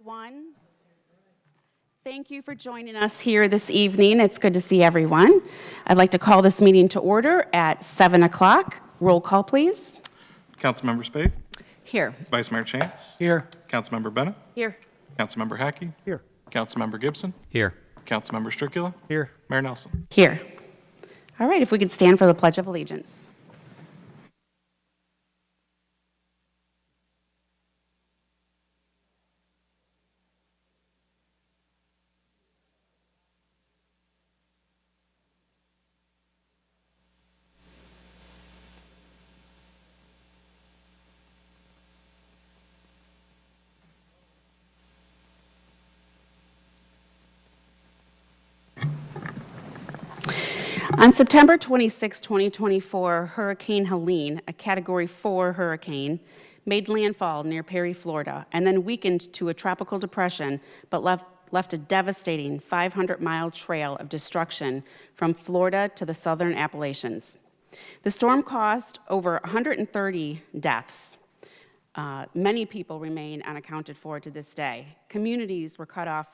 One. Thank you for joining us here this evening. It's good to see everyone. I'd like to call this meeting to order at 7 o'clock. Roll call, please. Councilmember Spaeth. Here. Vice Mayor Chance. Here. Councilmember Bennett. Here. Councilmember Hackey. Here. Councilmember Gibson. Here. Councilmember Stricula. Here. Mayor Nelson. Here. All right, if we could stand for the Pledge of Allegiance. On September 26, 2024, Hurricane Helene, a Category 4 hurricane, made landfall near Perry, Florida, and then weakened to a tropical depression, but left a devastating 500-mile trail of destruction from Florida to the southern Appalachians. The storm caused over 130 deaths. Many people remain unaccounted for to this day. Communities were cut off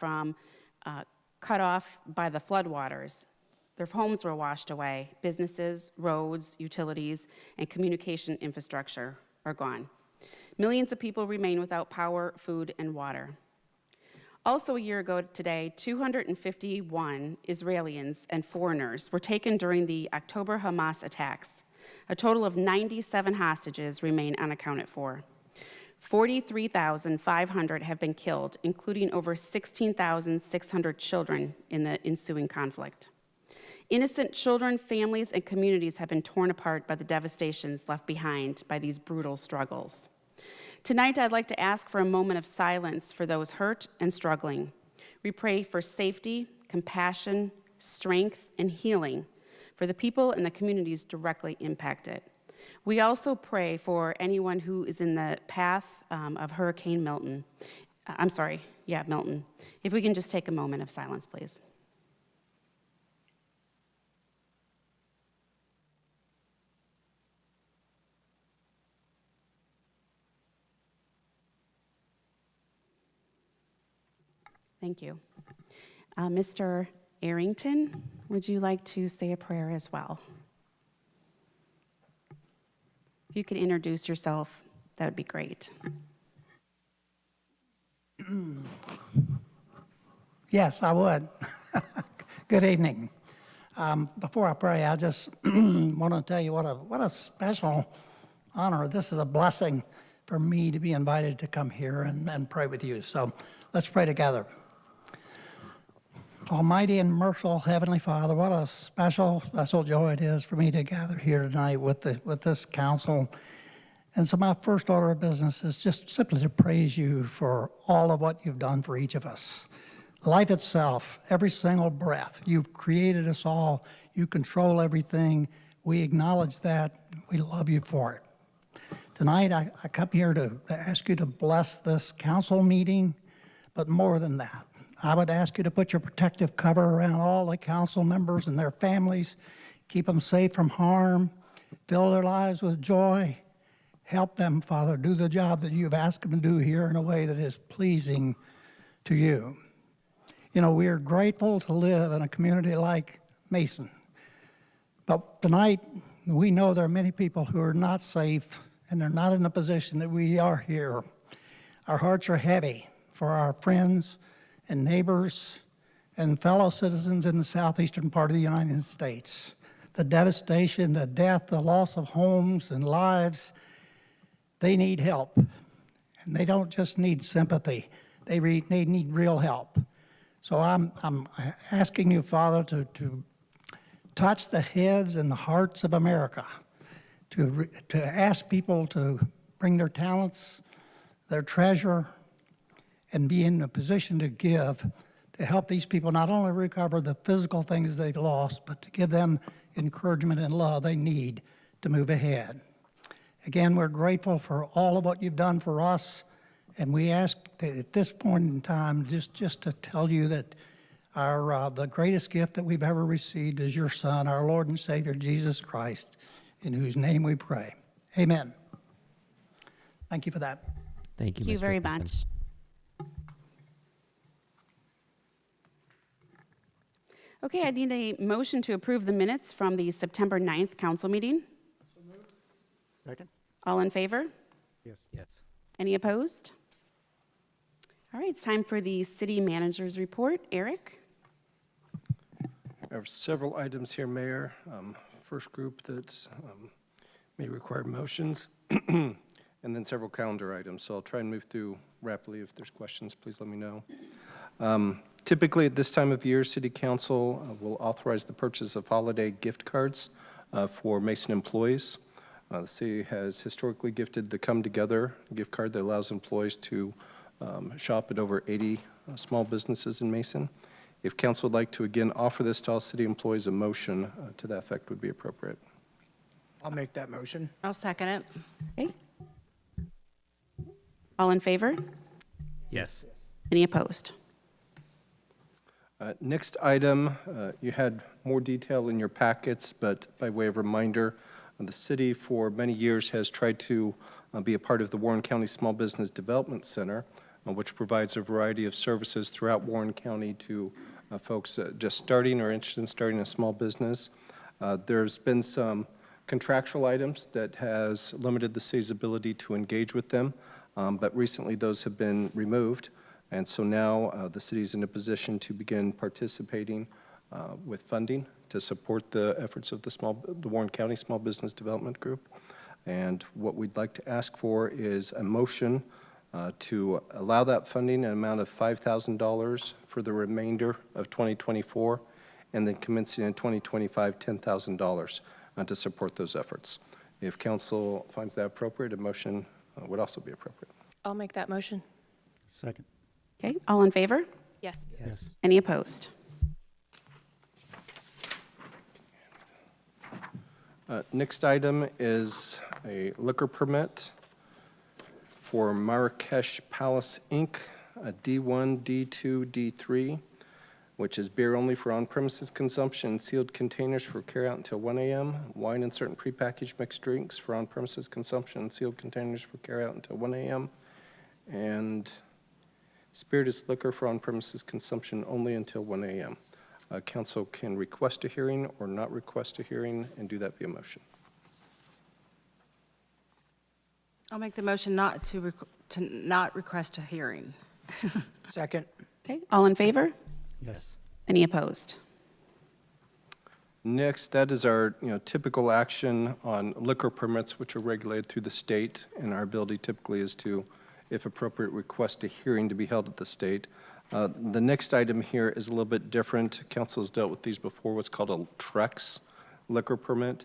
by the floodwaters. Their homes were washed away. Businesses, roads, utilities, and communication infrastructure are gone. Millions of people remain without power, food, and water. Also a year ago today, 251 Israelis and foreigners were taken during the October Hamas attacks. A total of 97 hostages remain unaccounted for. 43,500 have been killed, including over 16,600 children in the ensuing conflict. Innocent children, families, and communities have been torn apart by the devastations left behind by these brutal struggles. Tonight, I'd like to ask for a moment of silence for those hurt and struggling. We pray for safety, compassion, strength, and healing for the people and the communities directly impacted. We also pray for anyone who is in the path of Hurricane Milton. Milton. If we can just take a moment of silence, please. Thank you. Mr. Arrington, would you like to say a prayer as well? If you could introduce yourself, that would be great. Yes, I would. Good evening. Before I pray, I just want to tell you what a special honor. This is a blessing for me to be invited to come here and pray with you. So let's pray together. Almighty and merciful Heavenly Father, what a special joy it is for me to gather here tonight with this council. And so my first order of business is just simply to praise you for all of what you've done for each of us. Life itself, every single breath, you've created us all. You control everything. We acknowledge that. We love you for it. Tonight, I come here to ask you to bless this council meeting, but more than that, I would ask you to put your protective cover around all the council members and their families, keep them safe from harm, fill their lives with joy, help them, Father, do the job that you've asked them to do here in a way that is pleasing to you. You know, we are grateful to live in a community like Mason, but tonight we know there are many people who are not safe and they're not in the position that we are here. Our hearts are heavy for our friends and neighbors and fellow citizens in the southeastern part of the United States. The devastation, the death, the loss of homes and lives, they need help. And they don't just need sympathy, they need real help. So I'm asking you, Father, to touch the heads and the hearts of America, to ask people to bring their talents, their treasure, and be in a position to give, to help these people not only recover the physical things they've lost, but to give them encouragement and love they need to move ahead. Again, we're grateful for all of what you've done for us, and we ask that at this point in time just to tell you that the greatest gift that we've ever received is your Son, our Lord and Savior, Jesus Christ, in whose name we pray. Amen. Thank you for that. Thank you. Thank you Mr. very Richardson. much. Okay, I need a motion to approve the minutes from the September 9th council meeting. Second? All in favor? Yes. Yes. Any opposed? All right, it's time for the city manager's report. Eric? I have several items here, Mayor. First group that may require motions, and then several calendar items. So I'll try and move through rapidly. If there's questions, please let me know. Typically, at this time of year, City Council will authorize the purchase of holiday gift cards for Mason employees. The city has historically gifted the Come Together gift card that allows employees to shop at over 80 small businesses in Mason. If council would like to again offer this to all city employees, a motion to that effect would be appropriate. I'll make that motion. I'll second it. Okay. All in favor? Yes. Any opposed? Next item, you had more detail in your packets, but by way of reminder, the city for many years has tried to be a part of the Warren County Small Business Development Center, which provides a variety of services throughout Warren County to folks just starting or interested in starting a small business. There's been some contractual items that has limited the city's ability to engage with them, but recently those have been removed. And so now the city is in a position to begin participating with funding to support the efforts of the Warren County Small Business Development Group. And what we'd like to ask for is a motion to allow that funding an amount of $5,000 for the remainder of 2024, and then commencing in 2025, $10,000 to support those efforts. If council finds that appropriate, a motion would also be appropriate. I'll make that motion. Second? Okay, all in favor? Yes. Yes. Any opposed? Next item is a liquor permit for Marrakesh Palace, Inc., a D1, D2, D3, which is beer only for on-premises consumption in sealed containers for carryout until 1 a.m., wine and certain prepackaged mixed drinks for on-premises consumption in sealed containers for carryout until 1 a.m., and spirituous liquor for on-premises consumption only until 1 a.m. Council can request a hearing or not request a hearing and do that via motion. I'll make the motion not to not request a hearing. Second? Okay, all in favor? Yes. Any opposed? Next, that is our typical action on liquor permits, which are regulated through the state, and our ability typically is to, if appropriate, request a hearing to be held at the state. The next item here is a little bit different. Council has dealt with these before, what's called a TREX liquor permit.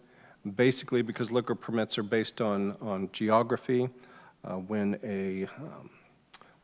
Basically, because liquor permits are based on geography, when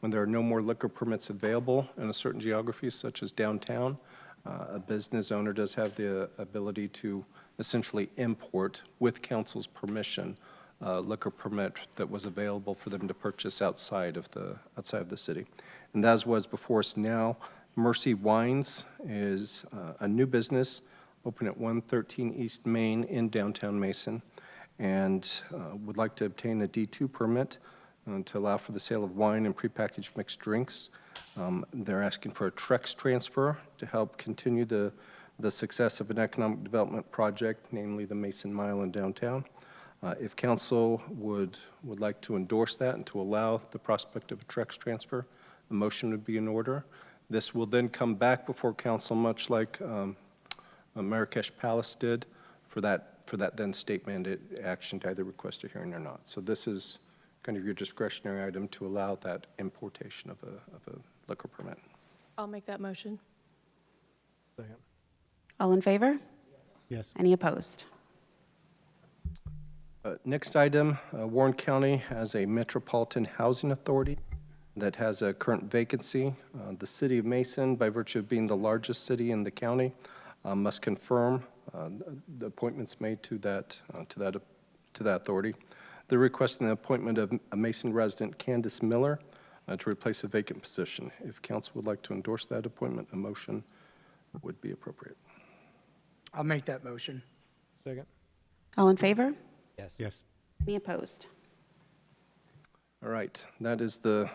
there are no more liquor permits available in a certain geography, such as downtown, a business owner does have the ability to essentially import, with council's permission, liquor permit that was available for them to purchase outside of the city. And as was before us now, Mercy Wines is a new business, open at 113 East Main in downtown Mason, and would like to obtain a D2 permit to allow for the sale of wine and prepackaged mixed drinks. They're asking for a TREX transfer to help continue the success of an economic development project, namely the Mason Mile in downtown. If council would like to endorse that and to allow the prospect of a TREX transfer, a motion would be in order. This will then come back before council, much like Marrakesh Palace did, for that then state mandate action to either request a hearing or not. So this is kind of your discretionary item to allow that importation of a liquor permit. I'll make that motion. Second? All in favor? Yes. Any opposed? Next item, Warren County has a Metropolitan Housing Authority that has a current vacancy. The city of Mason, by virtue of being the largest city in the county, must confirm the appointments made to that authority. They're requesting the appointment of a Mason resident, Candace Miller, to replace a vacant position. If council would like to endorse that appointment, a motion would be appropriate. I'll make that motion. Second? All in favor? Yes. Yes. Any opposed? All right, that is the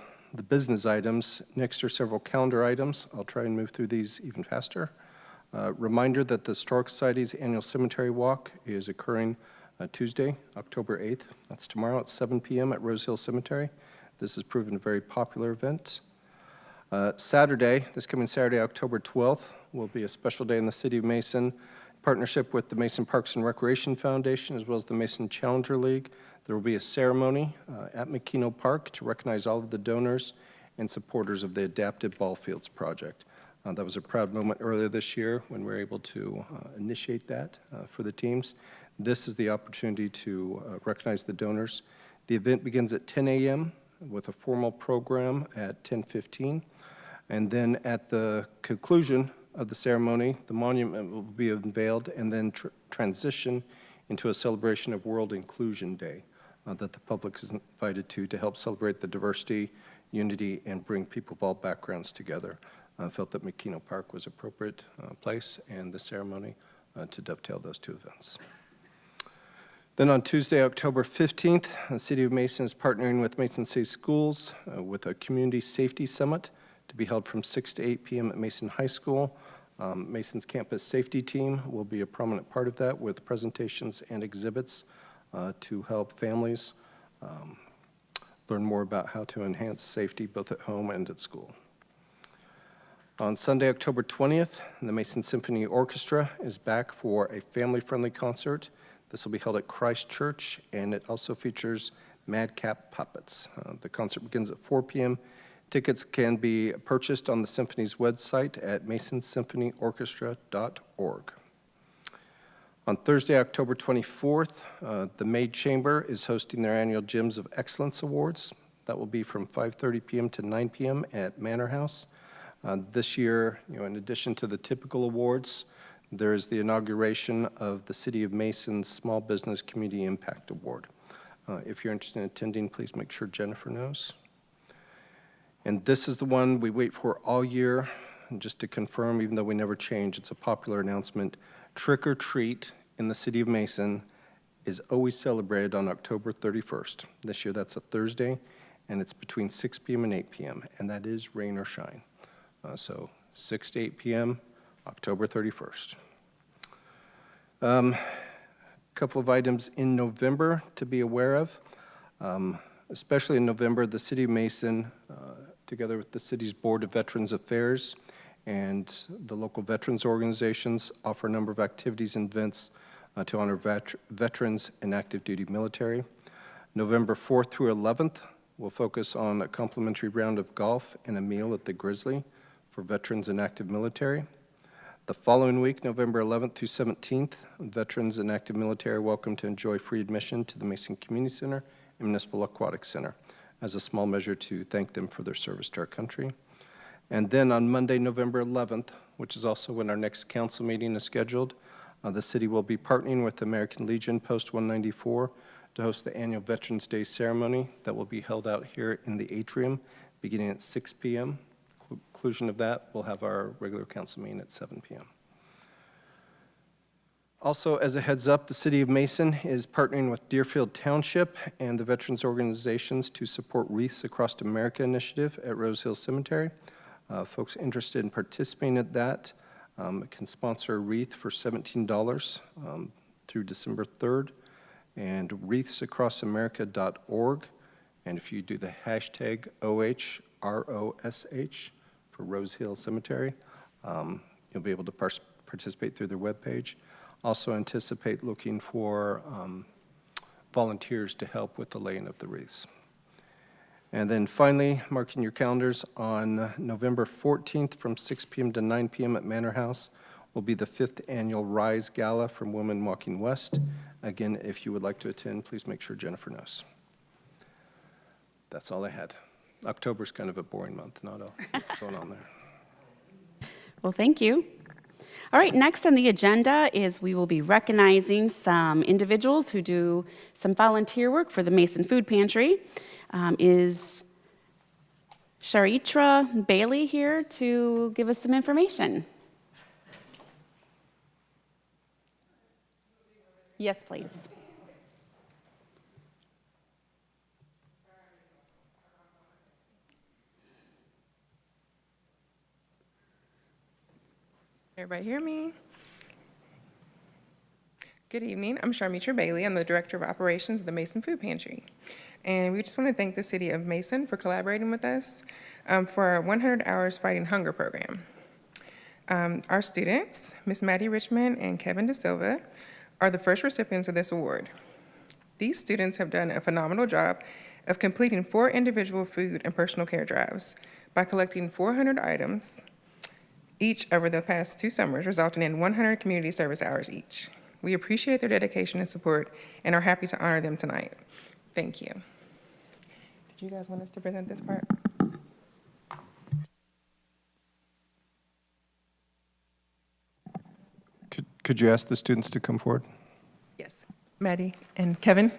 business items. Next are several calendar items. I'll try and move through these even faster. Reminder that the Historic Society's annual cemetery walk is occurring Tuesday, October 8th. That's tomorrow at 7 p.m. at Rose Hill Cemetery. This has proven a very popular event. Saturday, this coming Saturday, October 12th, will be a special day in the City of Mason. In partnership with the Mason Parks and Recreation Foundation, as well as the Mason Challenger League, there will be a ceremony at McKeno Park to recognize all of the donors and supporters of the Adapted Ball Fields project. That was a proud moment earlier this year when we were able to initiate that for the teams. This is the opportunity to recognize the donors. The event begins at 10 a.m. with a formal program at 10:15. And then at the conclusion of the ceremony, the monument will be unveiled and then transition into a celebration of World Inclusion Day that the public is invited to help celebrate the diversity, unity, and bring people of all backgrounds together. I felt that McKeno Park was an appropriate place and the ceremony to dovetail those two events. Then on Tuesday, October 15th, the City of Mason is partnering with Mason City Schools with a Community Safety Summit to be held from 6 to 8 p.m. at Mason High School. Mason's campus safety team will be a prominent part of that with presentations and exhibits to help families learn more about how to enhance safety both at home and at school. On Sunday, October 20th, the Mason Symphony Orchestra is back for a family-friendly concert. This will be held at Christ Church, and it also features Madcap Puppets. The concert begins at 4 p.m. Tickets can be purchased on the Symphony's website at masonsymphonyorchestra.org. On Thursday, October 24th, the Maid Chamber is hosting their annual Gems of Excellence Awards. That will be from 5:30 p.m. to 9 p.m. at Manor House. This year, in addition to the typical awards, there is the inauguration of the City of Mason's Small Business Community Impact Award. If you're interested in attending, please make sure Jennifer knows. And this is the one we wait for all year. And just to confirm, even though we never change, it's a popular announcement. Trick or Treat in the City of Mason is always celebrated on October 31st. This year, that's a Thursday, and it's between 6 p.m. and 8 p.m., and that is rain or shine. So 6 to 8 p.m., October 31st. A couple of items in November to be aware of. Especially in November, the City of Mason, together with the city's Board of Veterans Affairs and the local veterans organizations, offer a number of activities and events to honor veterans and active duty military. November 4th through 11th, we'll focus on a complimentary round of golf and a meal at the Grizzly for veterans and active military. The following week, November 11th through 17th, veterans and active military are welcome to enjoy free admission to the Mason Community Center and Municipal Aquatic Center as a small measure to thank them for their service to our country. And then on Monday, November 11th, which is also when our next council meeting is scheduled, the city will be partnering with the American Legion Post 194 to host the annual Veterans Day ceremony that will be held out here in the atrium beginning at 6 p.m. Conclusion of that, we'll have our regular council meeting at 7 p.m. Also, as a heads up, the City of Mason is partnering with Deerfield Township and the veterans organizations to support Wreaths Across America initiative at Rose Hill Cemetery. Folks interested in participating at that can sponsor a wreath for $17 through December 3rd, and wreathsacrossamerica.org. And if you do the hashtag OHROSH for Rose Hill Cemetery, you'll be able to participate through their webpage. Also anticipate looking for volunteers to help with the laying of the wreaths. And then finally, marking your calendars, on November 14th from 6 p.m. to 9 p.m. at Manor House will be the 5th annual Rise Gala from Women Walking West. Again, if you would like to attend, please make sure Jennifer knows. That's all I had. October's kind of a boring month, not a lot going on there. Well, thank you. All right, next on the agenda is we will be recognizing some individuals who do some volunteer work for the Mason Food Pantry. Is Sharitra Bailey here to give us some information? Yes, please. Everybody hear me? Good evening. I'm Sharmitra Bailey. I'm the Director of Operations of the Mason Food Pantry. And we just want to thank the City of Mason for collaborating with us for our 100 Hours Fighting Hunger program. Our students, Ms. Maddie Richmond and Kevin De Silva, are the first recipients of this award. These students have done a phenomenal job of completing 4 individual food and personal care drives by collecting 400 items each over the past 2 summers, resulting in 100 community service hours each. We appreciate their dedication and support and are happy to honor them tonight. Thank you. Did you guys want us to present this part? Could you ask the students to come forward? Yes. Maddie and Kevin.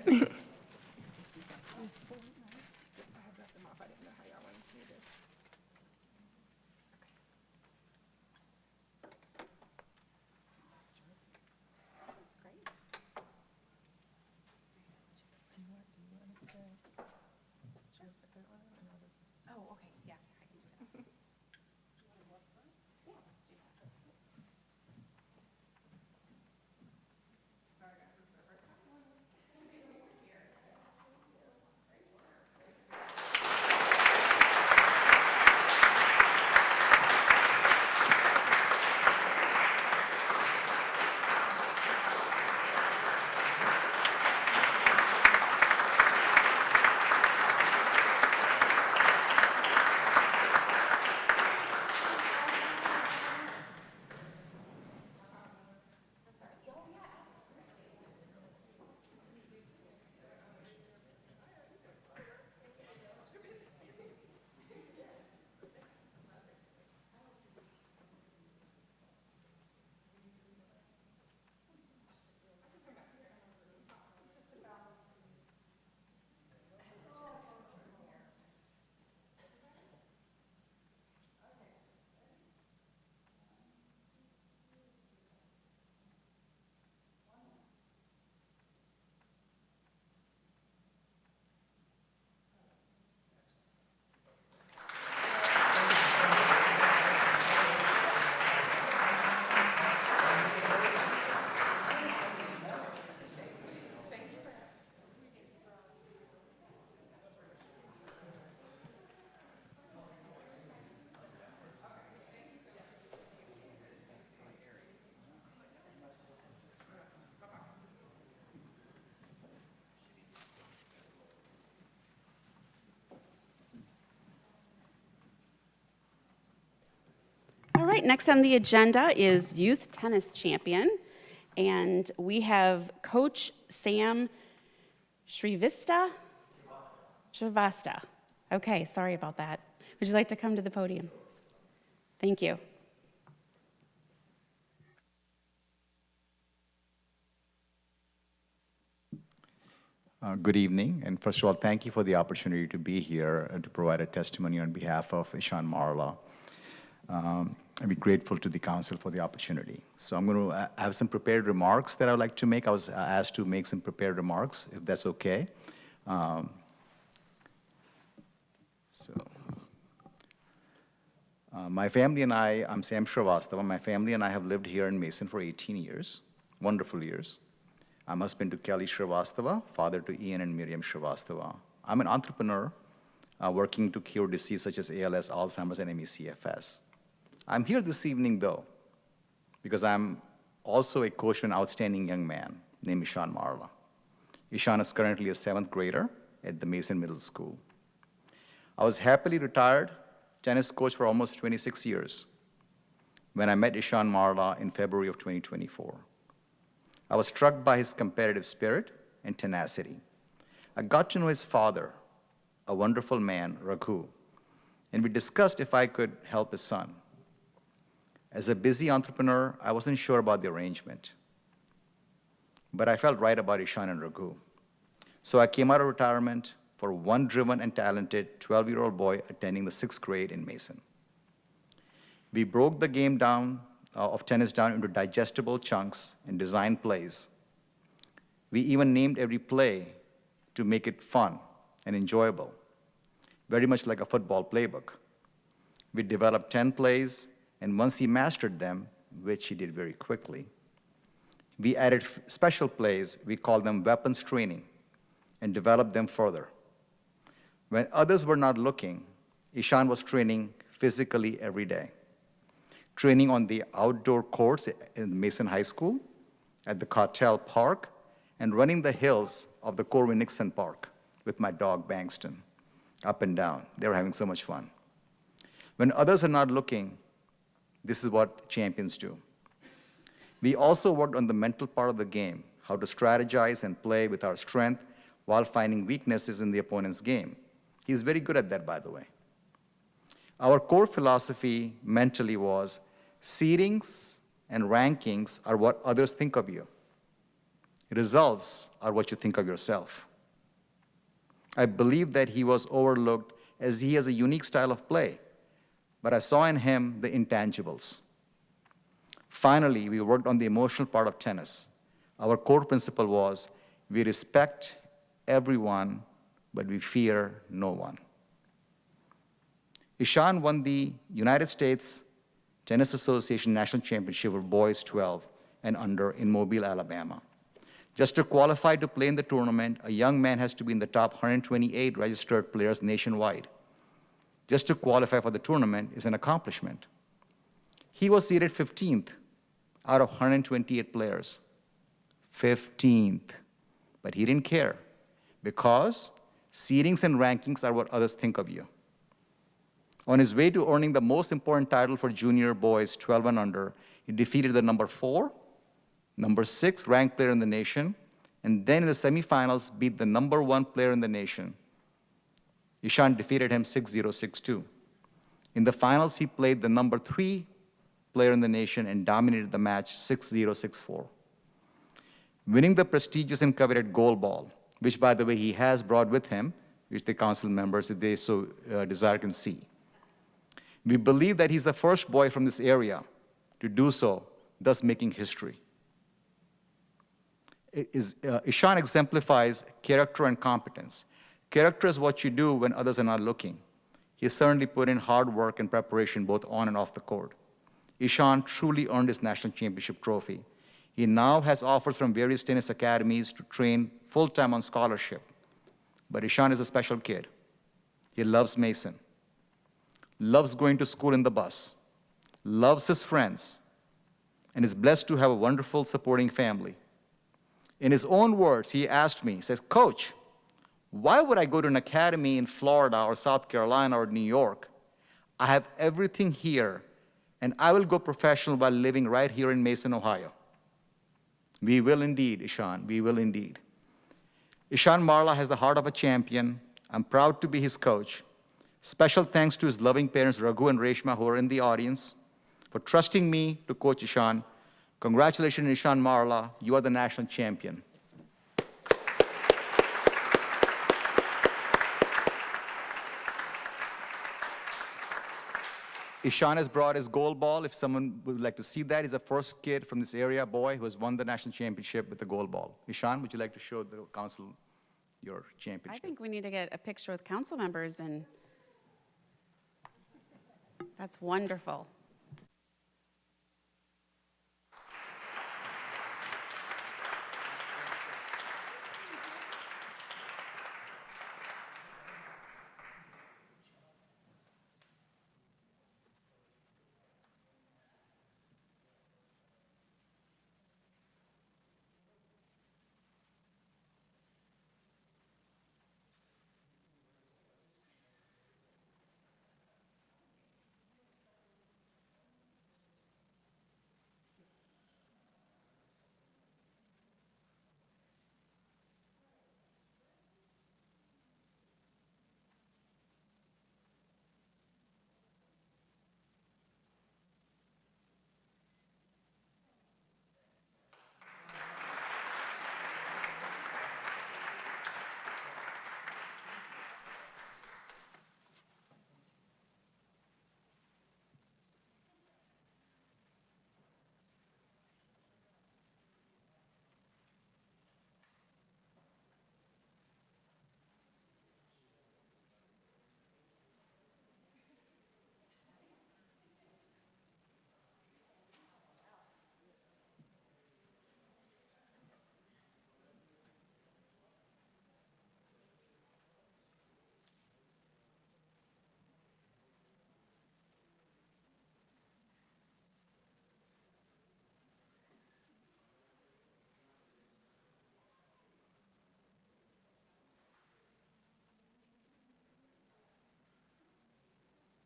All right, next on the agenda is Youth Tennis Champion, and we have Coach Sam Shrivasta. Okay, sorry about that. Would you like to come to the podium? Thank you. Good evening, and first of all, thank you for the opportunity to be here and to provide a testimony on behalf of Ishan Marla. I'd be grateful to the council for the opportunity. So I'm going to have some prepared remarks that I would like to make. I was asked to make some prepared remarks, if that's okay. My family and I'm Sam Shrivastava. My family and I have lived here in Mason for 18 years, wonderful years. I'm husband to Kelly Shrivastava, father to Ian and Miriam Shrivastava. I'm an entrepreneur working to cure disease such as ALS, Alzheimer's, and ME/CFS. I'm here this evening, though, because I'm also a coach to an outstanding young man named Ishan Marla. Ishan is currently a 7th grader at the Mason Middle School. I was happily retired tennis coach for almost 26 years when I met Ishan Marla in February of 2024. I was struck by his competitive spirit and tenacity. I got to know his father, a wonderful man, Raghu, and we discussed if I could help his son. As a busy entrepreneur, I wasn't sure about the arrangement, but I felt right about Ishan and Raghu. So I came out of retirement for one driven and talented 12-year-old boy attending the 6th grade in Mason. We broke the game down of tennis down into digestible chunks and designed plays. We even named every play to make it fun and enjoyable, very much like a football playbook. We developed 10 plays, and once he mastered them, which he did very quickly. We added special plays, we call them weapons training, and developed them further. When others were not looking, Ishan was training physically every day. Training on the outdoor courts in Mason High School, at the Cartel Park, and running the hills of the Corwin Nixon Park with my dog Bankston, up and down. They were having so much fun. When others are not looking, this is what champions do. We also worked on the mental part of the game, how to strategize and play with our strength while finding weaknesses in the opponent's game. He's very good at that, by the way. Our core philosophy mentally was seedings and rankings are what others think of you. Results are what you think of yourself. I believe that he was overlooked as he has a unique style of play, but I saw in him the intangibles. Finally, we worked on the emotional part of tennis. Our core principle was we respect everyone, but we fear no one. Ishan won the United States Tennis Association National Championship for boys 12 and under in Mobile, Alabama. Just to qualify to play in the tournament, a young man has to be in the top 128 registered players nationwide. Just to qualify for the tournament is an accomplishment. He was seeded 15th out of 128 players. 15th. But he didn't care because seedings and rankings are what others think of you. On his way to earning the most important title for junior boys 12 and under, he defeated the number 4, number 6 ranked player in the nation, and then in the semifinals beat the number 1 player in the nation. Ishan defeated him 6-0, 6-2. In the finals, he played the number 3 player in the nation and dominated the match 6-0, 6-4. Winning the prestigious and coveted gold ball, which, by the way, he has brought with him, which the council members, if they so desire, can see. We believe that he's the first boy from this area to do so, thus making history. Ishan exemplifies character and competence. Character is what you do when others are not looking. He certainly put in hard work and preparation both on and off the court. Ishan truly earned his national championship trophy. He now has offers from various tennis academies to train full-time on scholarship. But Ishan is a special kid. He loves Mason, loves going to school in the bus, loves his friends, and is blessed to have a wonderful supporting family. In his own words, he asked me, he says, "Coach, why would I go to an academy in Florida or South Carolina or New York? I have everything here, and I will go professional while living right here in Mason, Ohio." We will indeed, Ishan, we will indeed. Ishan Marla has the heart of a champion. I'm proud to be his coach. Special thanks to his loving parents, Raghu and Reshma, who are in the audience, for trusting me to coach Ishan. Congratulations, Ishan Marla. You are the national champion. Ishan has brought his gold ball. If someone would like to see that, he's the first kid from this area, boy, who has won the national championship with the gold ball. Ishan, would you like to show the council your championship? I think we need to get a picture with council members, and that's wonderful.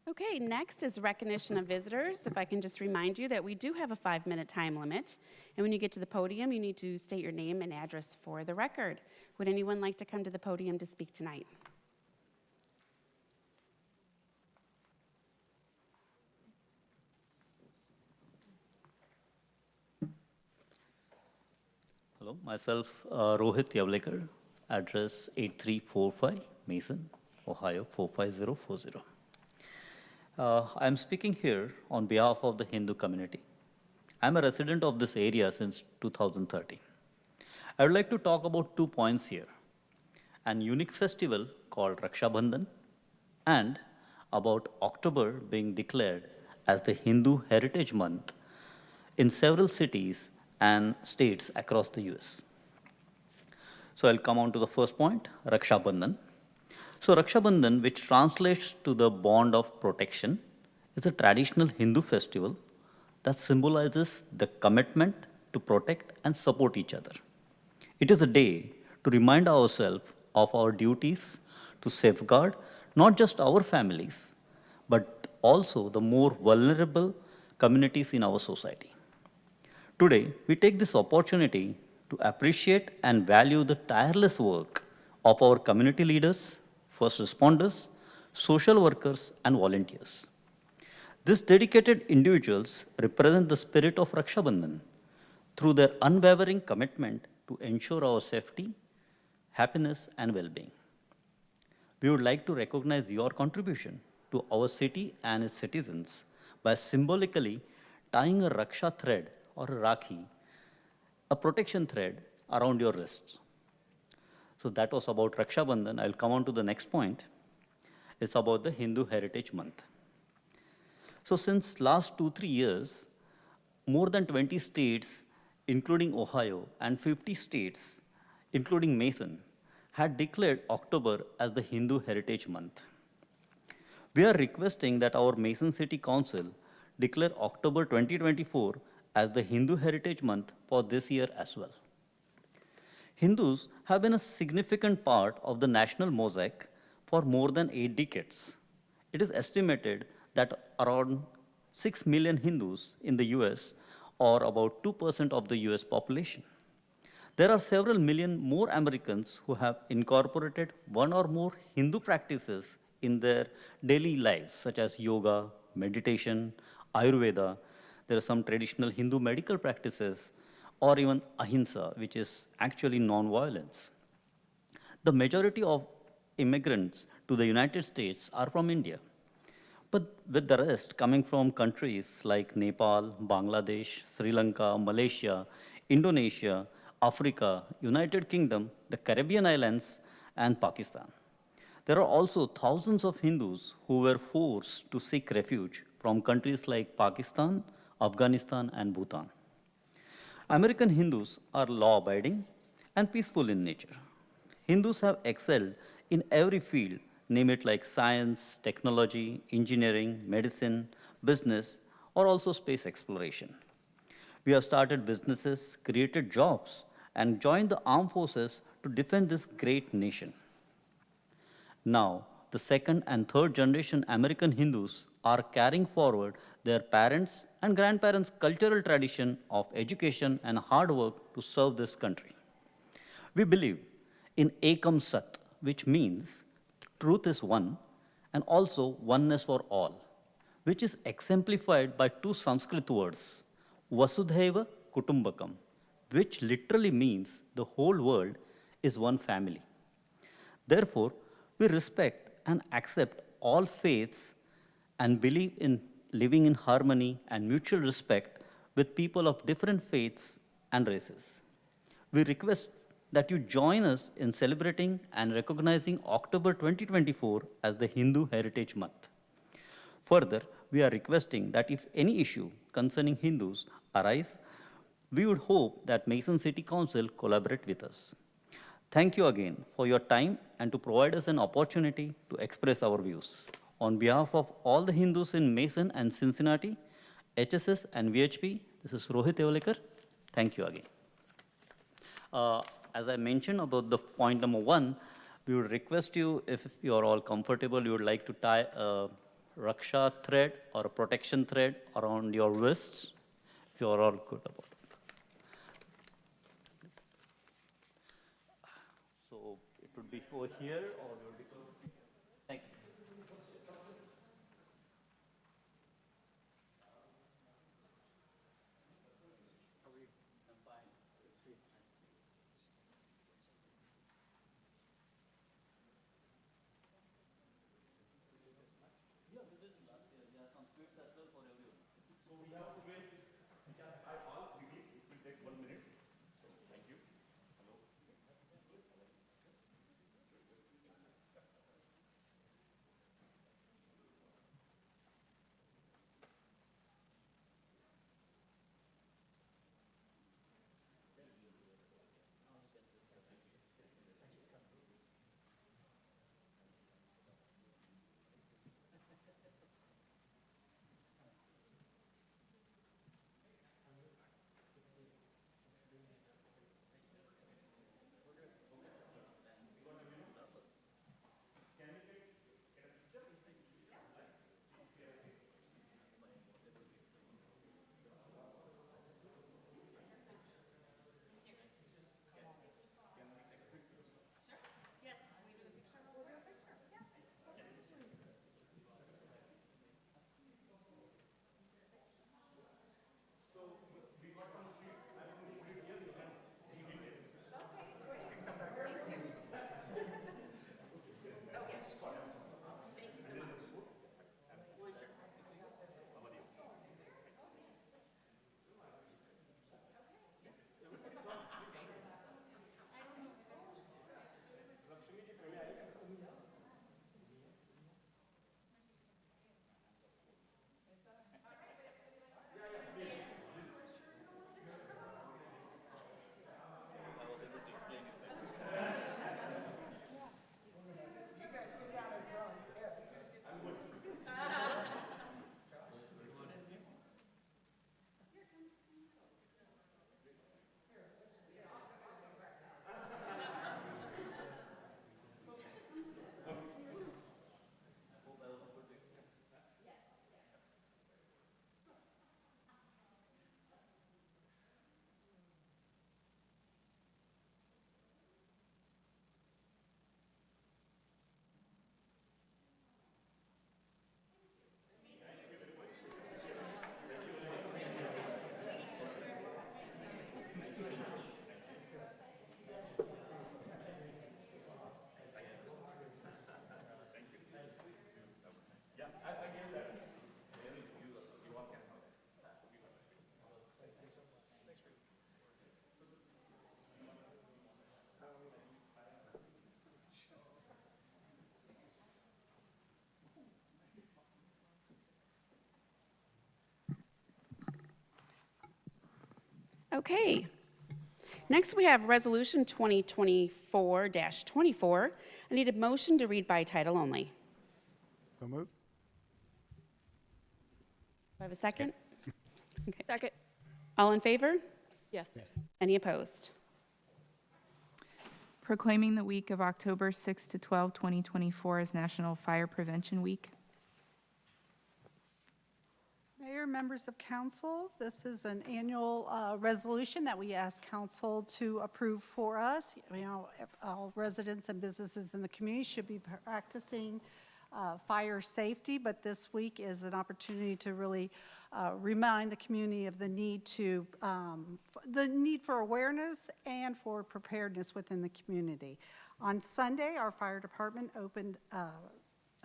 Okay, next is recognition of visitors. If I can just remind you that we do have a 5-minute time limit. And when you get to the podium, you need to state your name and address for the record. Would anyone like to come to the podium to speak tonight? Hello, myself Rohit Yavlekar, address 8345 Mason, Ohio 45040. I'm speaking here on behalf of the Hindu community. I'm a resident of this area since 2013. I would like to talk about 2 points here. An unique festival called Raksha Bandhan and about October being declared as the Hindu Heritage Month in several cities and states across the US. So I'll come on to the first point, Raksha Bandhan. So Raksha Bandhan, which translates to the bond of protection, is a traditional Hindu festival that symbolizes the commitment to protect and support each other. It is a day to remind ourselves of our duties to safeguard not just our families, but also the more vulnerable communities in our society. Today, we take this opportunity to appreciate and value the tireless work of our community leaders, first responders, social workers, and volunteers. These dedicated individuals represent the spirit of Raksha Bandhan through their unwavering commitment to ensure our safety, happiness, and well-being. We would like to recognize your contribution to our city and its citizens by symbolically tying a Raksha thread or a Rakhi, a protection thread, around your wrists. So that was about Raksha Bandhan. I'll come on to the next point. It's about the Hindu Heritage Month. So since last 2-3 years, more than 20 states, including Ohio, and 50 states, including Mason, had declared October as the Hindu Heritage Month. We are requesting that our Mason City Council declare October 2024 as the Hindu Heritage Month for this year as well. Hindus have been a significant part of the national mosaic for more than 8 decades. It is estimated that around 6 million Hindus in the US, or about 2% of the US population. There are several million more Americans who have incorporated one or more Hindu practices in their daily lives, such as yoga, meditation, Ayurveda. There are some traditional Hindu medical practices, or even ahimsa, which is actually non-violence. The majority of immigrants to the United States are from India, but with the rest coming from countries like Nepal, Bangladesh, Sri Lanka, Malaysia, Indonesia, Africa, United Kingdom, the Caribbean islands, and Pakistan. There are also thousands of Hindus who were forced to seek refuge from countries like Pakistan, Afghanistan, and Bhutan. American Hindus are law-abiding and peaceful in nature. Hindus have excelled in every field, name it like science, technology, engineering, medicine, business, or also space exploration. We have started businesses, created jobs, and joined the armed forces to defend this great nation. Now, the second and third generation American Hindus are carrying forward their parents' and grandparents' cultural tradition of education and hard work to serve this country. We believe in Ekam Sat, which means truth is one, and also oneness for all, which is exemplified by 2 Sanskrit words, Vasudhaiva Kutumbakam, which literally means the whole world is one family. Therefore, we respect and accept all faiths and believe in living in harmony and mutual respect with people of different faiths and races. We request that you join us in celebrating and recognizing October 2024 as the Hindu Heritage Month. Further, we are requesting that if any issue concerning Hindus arise, we would hope that Mason City Council collaborate with us. Thank you again for your time and to provide us an opportunity to express our views. On behalf of all the Hindus in Mason and Cincinnati, HSS and VHP, this is Rohit Yavlekar. Thank you again. As I mentioned about the point number 1, we would request you, if you are all comfortable, you would like to tie a Raksha thread or a protection thread around your wrists, if you are all good about it. So it would be over here or it would be, thank you. Okay. Next, we have Resolution 2024-24. I need a motion to read by title only. So move. Do I have a second? Okay. Second. All in favor? Yes. Any opposed? Proclaiming the week of October 6 to 12, 2024 as National Fire Prevention Week. Mayor, members of council, this is an annual resolution that we ask council to approve for us. You know, all residents and businesses in the community should be practicing fire safety, but this week is an opportunity to really remind the community of the need for awareness and for preparedness within the community. On Sunday, our fire department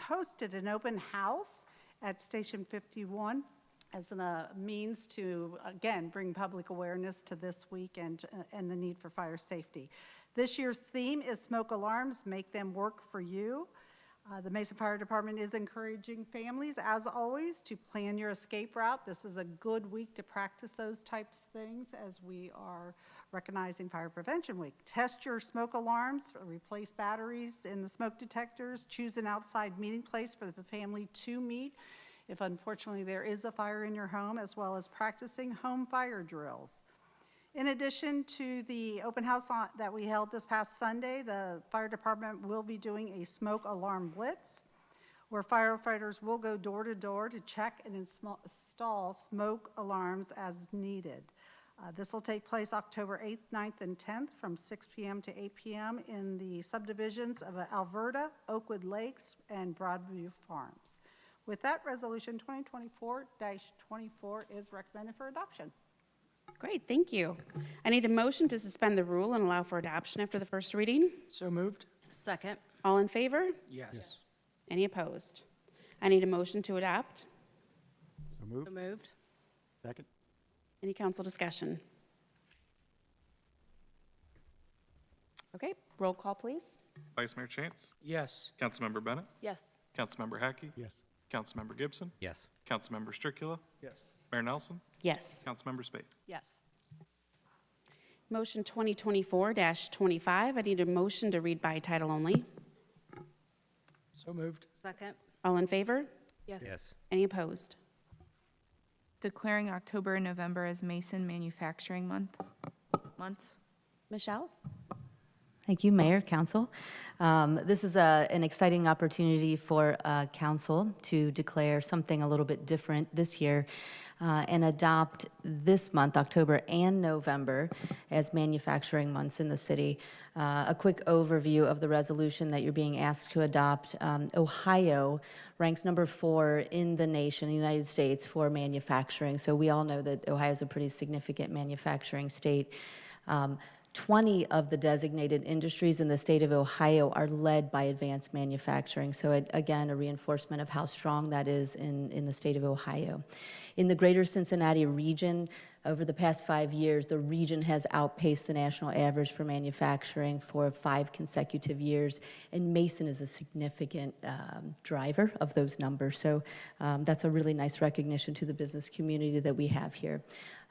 hosted an open house at Station 51 as a means to, again, bring public awareness to this week and the need for fire safety. This year's theme is Smoke Alarms, Make Them Work for You. The Mason Fire Department is encouraging families, as always, to plan your escape route. This is a good week to practice those types of things as we are recognizing Fire Prevention Week. Test your smoke alarms, replace batteries in the smoke detectors, choose an outside meeting place for the family to meet if unfortunately there is a fire in your home, as well as practicing home fire drills. In addition to the open house that we held this past Sunday, the fire department will be doing a smoke alarm blitz, where firefighters will go door to door to check and install smoke alarms as needed. This will take place October 8th, 9th, and 10th from 6 p.m. to 8 p.m. in the subdivisions of Alberta, Oakwood Lakes, and Broadview Farms. With that, Resolution 2024-24 is recommended for adoption. Great, thank you. I need a motion to suspend the rule and allow for adoption after the first reading. So moved? Second. All in favor? Yes. Any opposed? I need a motion to adopt. So So moved. Second? Any council discussion? Okay, roll call, please. Vice Mayor Chance, Yes. Councilmember Bennett, Yes. Councilmember Hackey, Yes. Councilmember Gibson, Yes. Councilmember Stricula, Yes. Mayor Nelson, Yes. Councilmember Spaeth. Yes. Motion 2024-25, I need a motion to read by title only. So moved? Second. All in favor? Yes. Any opposed? Declaring October and November as Mason Manufacturing Months. Michelle? Thank you, Mayor, Council. This is an exciting opportunity for Council to declare something a little bit different this year and adopt this month, October and November, as manufacturing months in the city. A quick overview of the resolution that you're being asked to adopt. Ohio ranks number 4 in the nation, the United States, for manufacturing. So we all know that Ohio is a pretty significant manufacturing state. 20 of the designated industries in the state of Ohio are led by advanced manufacturing. So again, a reinforcement of how strong that is in the state of Ohio. In the greater Cincinnati region, over the past 5 years, the region has outpaced the national average for manufacturing for 5 consecutive years, and Mason is a significant driver of those numbers. So that's a really nice recognition to the business community that we have here.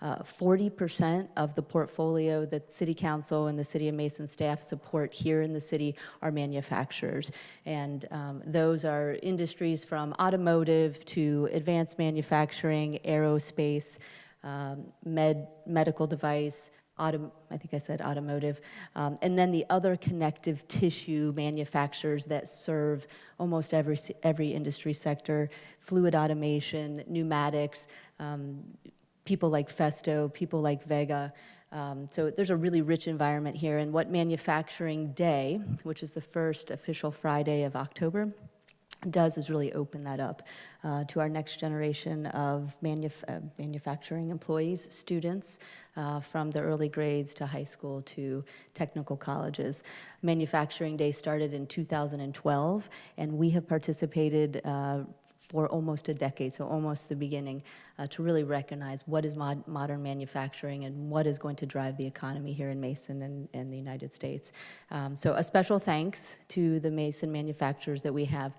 40% of the portfolio that City Council and the City of Mason staff support here in the city are manufacturers. And those are industries from automotive to advanced manufacturing, aerospace, medical device, I think I said automotive, and then the other connective tissue manufacturers that serve almost every industry sector, fluid automation, pneumatics, people like Festo, people like Vega. So there's a really rich environment here, and what Manufacturing Day, which is the first official Friday of October, does is really open that up to our next generation of manufacturing employees, students, from the early grades to high school to technical colleges. Manufacturing Day started in 2012, and we have participated for almost a decade, so almost the beginning, to really recognize what is modern manufacturing and what is going to drive the economy here in Mason and the United States. So a special thanks to the Mason manufacturers that we have.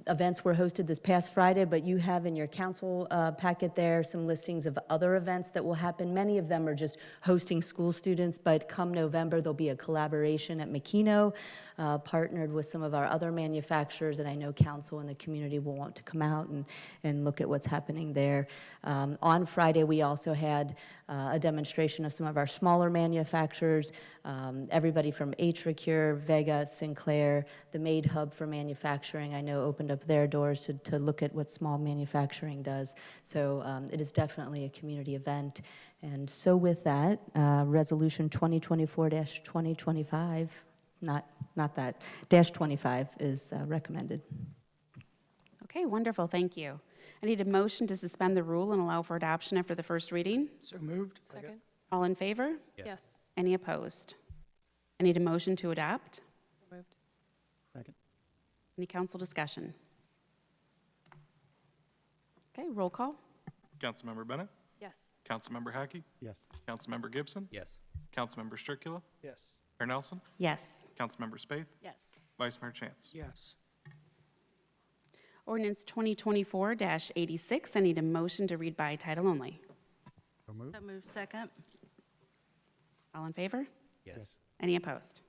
Events were hosted this past Friday, but you have in your council packet there some listings of other events that will happen. Many of them are just hosting school students, but come November, there'll be a collaboration at Makino, partnered with some of our other manufacturers, and I know council and the community will want to come out and look at what's happening there. On Friday, we also had a demonstration of some of our smaller manufacturers, everybody from AtriCure, Vega, Sinclair, the Made Hub for Manufacturing, I know opened up their doors to look at what small manufacturing does. So it is definitely a community event. And so with that, Resolution 2024-2025, not that, -25 is recommended. Okay, wonderful, thank you. I need a motion to suspend the rule and allow for adoption after the first reading. So moved? Second. All in favor? Yes. Any opposed? I need a motion to adopt. Moved. Second? Any council discussion? Okay, roll call. Councilmember Bennett, Yes. Councilmember Hackey, Yes. Councilmember Gibson, Yes. Councilmember Stricula, Yes. Mayor Nelson, Yes. Councilmember Spaeth, Yes. Vice Mayor Chance. Yes. Ordinance 2024-86, I need a motion to read by title only. So moved? So moved. Second. All in favor? Yes. Any opposed?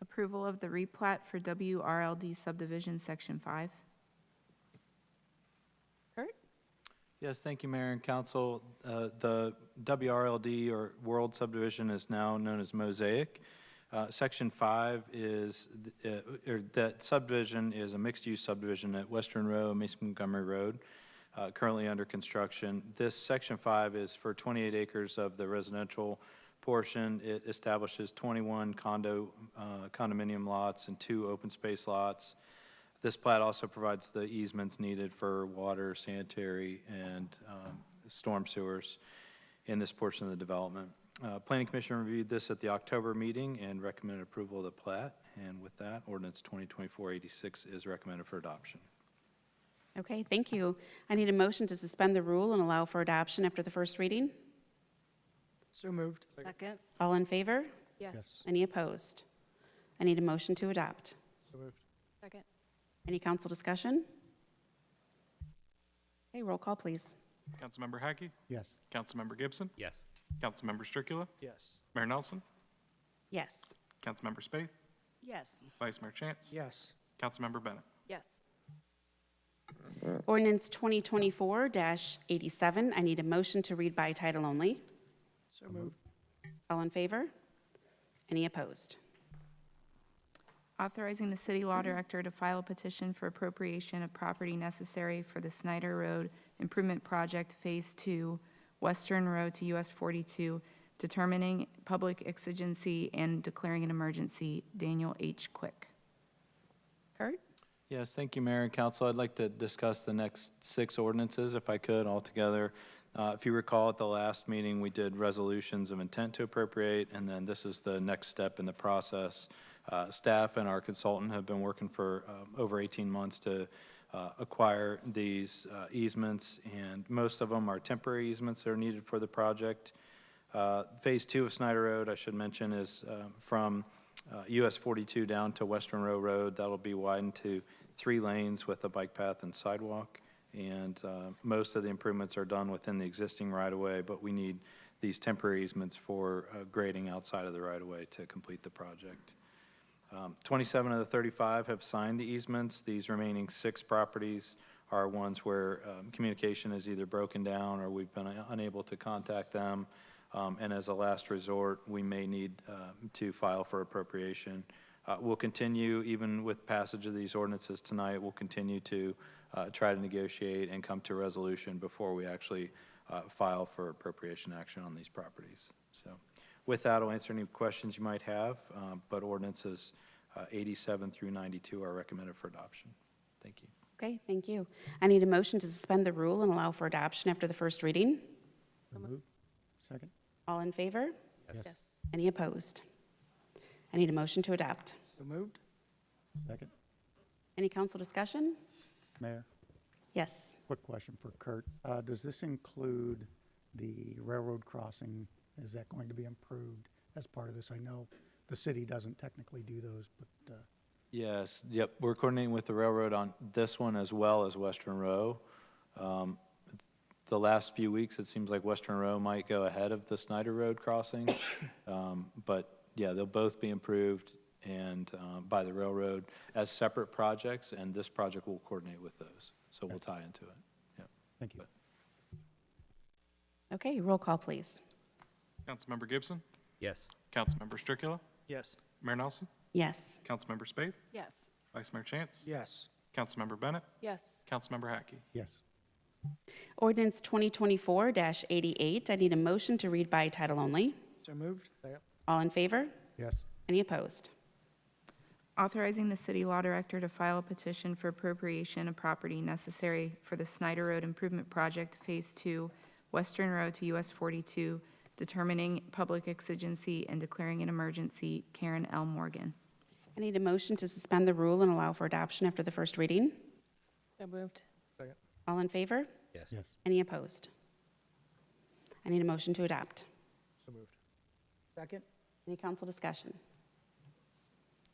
Approval of the replat for WRLD subdivision, Section 5. Kurt? Yes, thank you, Mayor and Council. The WRLD, or World Subdivision, is now known as Mosaic. Section 5 is, that subdivision is a mixed-use subdivision at Western Row, Mason Montgomery Road, currently under construction. This Section 5 is for 28 acres of the residential portion. It establishes 21 condominium lots and 2 open space lots. This plat also provides the easements needed for water, sanitary, and storm sewers in this portion of the development. Planning Commission reviewed this at the October meeting and recommended approval of the plat. And with that, ordinance 2024-86 is recommended for adoption. Okay, thank you. I need a motion to suspend the rule and allow for adoption after the first reading. So moved. Second. All in favor? Yes. Any opposed? I need a motion to adopt. So moved. Second. Any council discussion? Okay, roll call, please. Councilmember Hackey, Yes. Councilmember Gibson, Yes. Councilmember Stricula, Yes. Mayor Nelson, Yes. Councilmember Spaeth, Yes. Vice Mayor Chance, Yes. Councilmember Bennett. Yes. Ordinance 2024-87. I need a motion to read by title only. So moved. All in favor? Any opposed? Authorizing the city law director to file a petition for appropriation of property necessary for the Snyder Road Improvement Project Phase 2, Western Road to US 42, determining public exigency and declaring an emergency. Daniel H. Quick. Kurt? Yes, thank you, Mayor and Council. I'd like to discuss the next 6 ordinances, if I could, altogether. If you recall, at the last meeting, we did resolutions of intent to appropriate, and then this is the next step in the process. Staff and our consultant have been working for over 18 months to acquire these easements, and most of them are temporary easements that are needed for the project. Phase 2 of Snyder Road, I should mention, is from US 42 down to Western Row Road. That'll be widened to 3 lanes with a bike path and sidewalk. And most of the improvements are done within the existing right-of-way, but we need these temporary easements for grading outside of the right-of-way to complete the project. 27 of the 35 have signed the easements. These remaining 6 properties are ones where communication is either broken down or we've been unable to contact them. And as a last resort, we may need to file for appropriation. We'll continue, even with passage of these ordinances tonight, we'll continue to try to negotiate and come to a resolution before we actually file for appropriation action on these properties. So with that, I'll answer any questions you might have, but ordinances 87 through 92 are recommended for adoption. Thank you. Okay, thank you. I need a motion to suspend the rule and allow for adoption after the first reading. So moved. Second. All in favor? Yes. Any opposed? I need a motion to adopt. So moved. Second. Any council discussion? Mayor, Yes. quick question for Kurt. Does this include the railroad crossing? Is that going to be improved as part of this? I know the city doesn't technically do those, but Yes, yep, we're coordinating with the railroad on this one as well as Western Row. The last few weeks, it seems like Western Row might go ahead of the Snyder Road crossing. But yeah, they'll both be improved and by the railroad as separate projects, and this project will coordinate with those. So we'll tie into it. Yeah. thank you. Okay, roll call, please. Councilmember Gibson, Yes. Councilmember Stricula, Yes. Mayor Nelson, Yes. Councilmember Spaeth, Yes. Vice Mayor Chance, Yes. Councilmember Bennett, Yes. Councilmember Hackey. Yes. Ordinance 2024-88. I need a motion to read by title only. So moved. Second. All in favor? Yes. Any opposed? Authorizing the city law director to file a petition for appropriation of property necessary for the Snyder Road Improvement Project Phase 2, Western Road to US 42, determining public exigency and declaring an emergency. Karen L. Morgan. I need a motion to suspend the rule and allow for adoption after the first reading. So moved. Second. All in favor? Yes. Any opposed? I need a motion to adopt. So moved. Second. Any council discussion?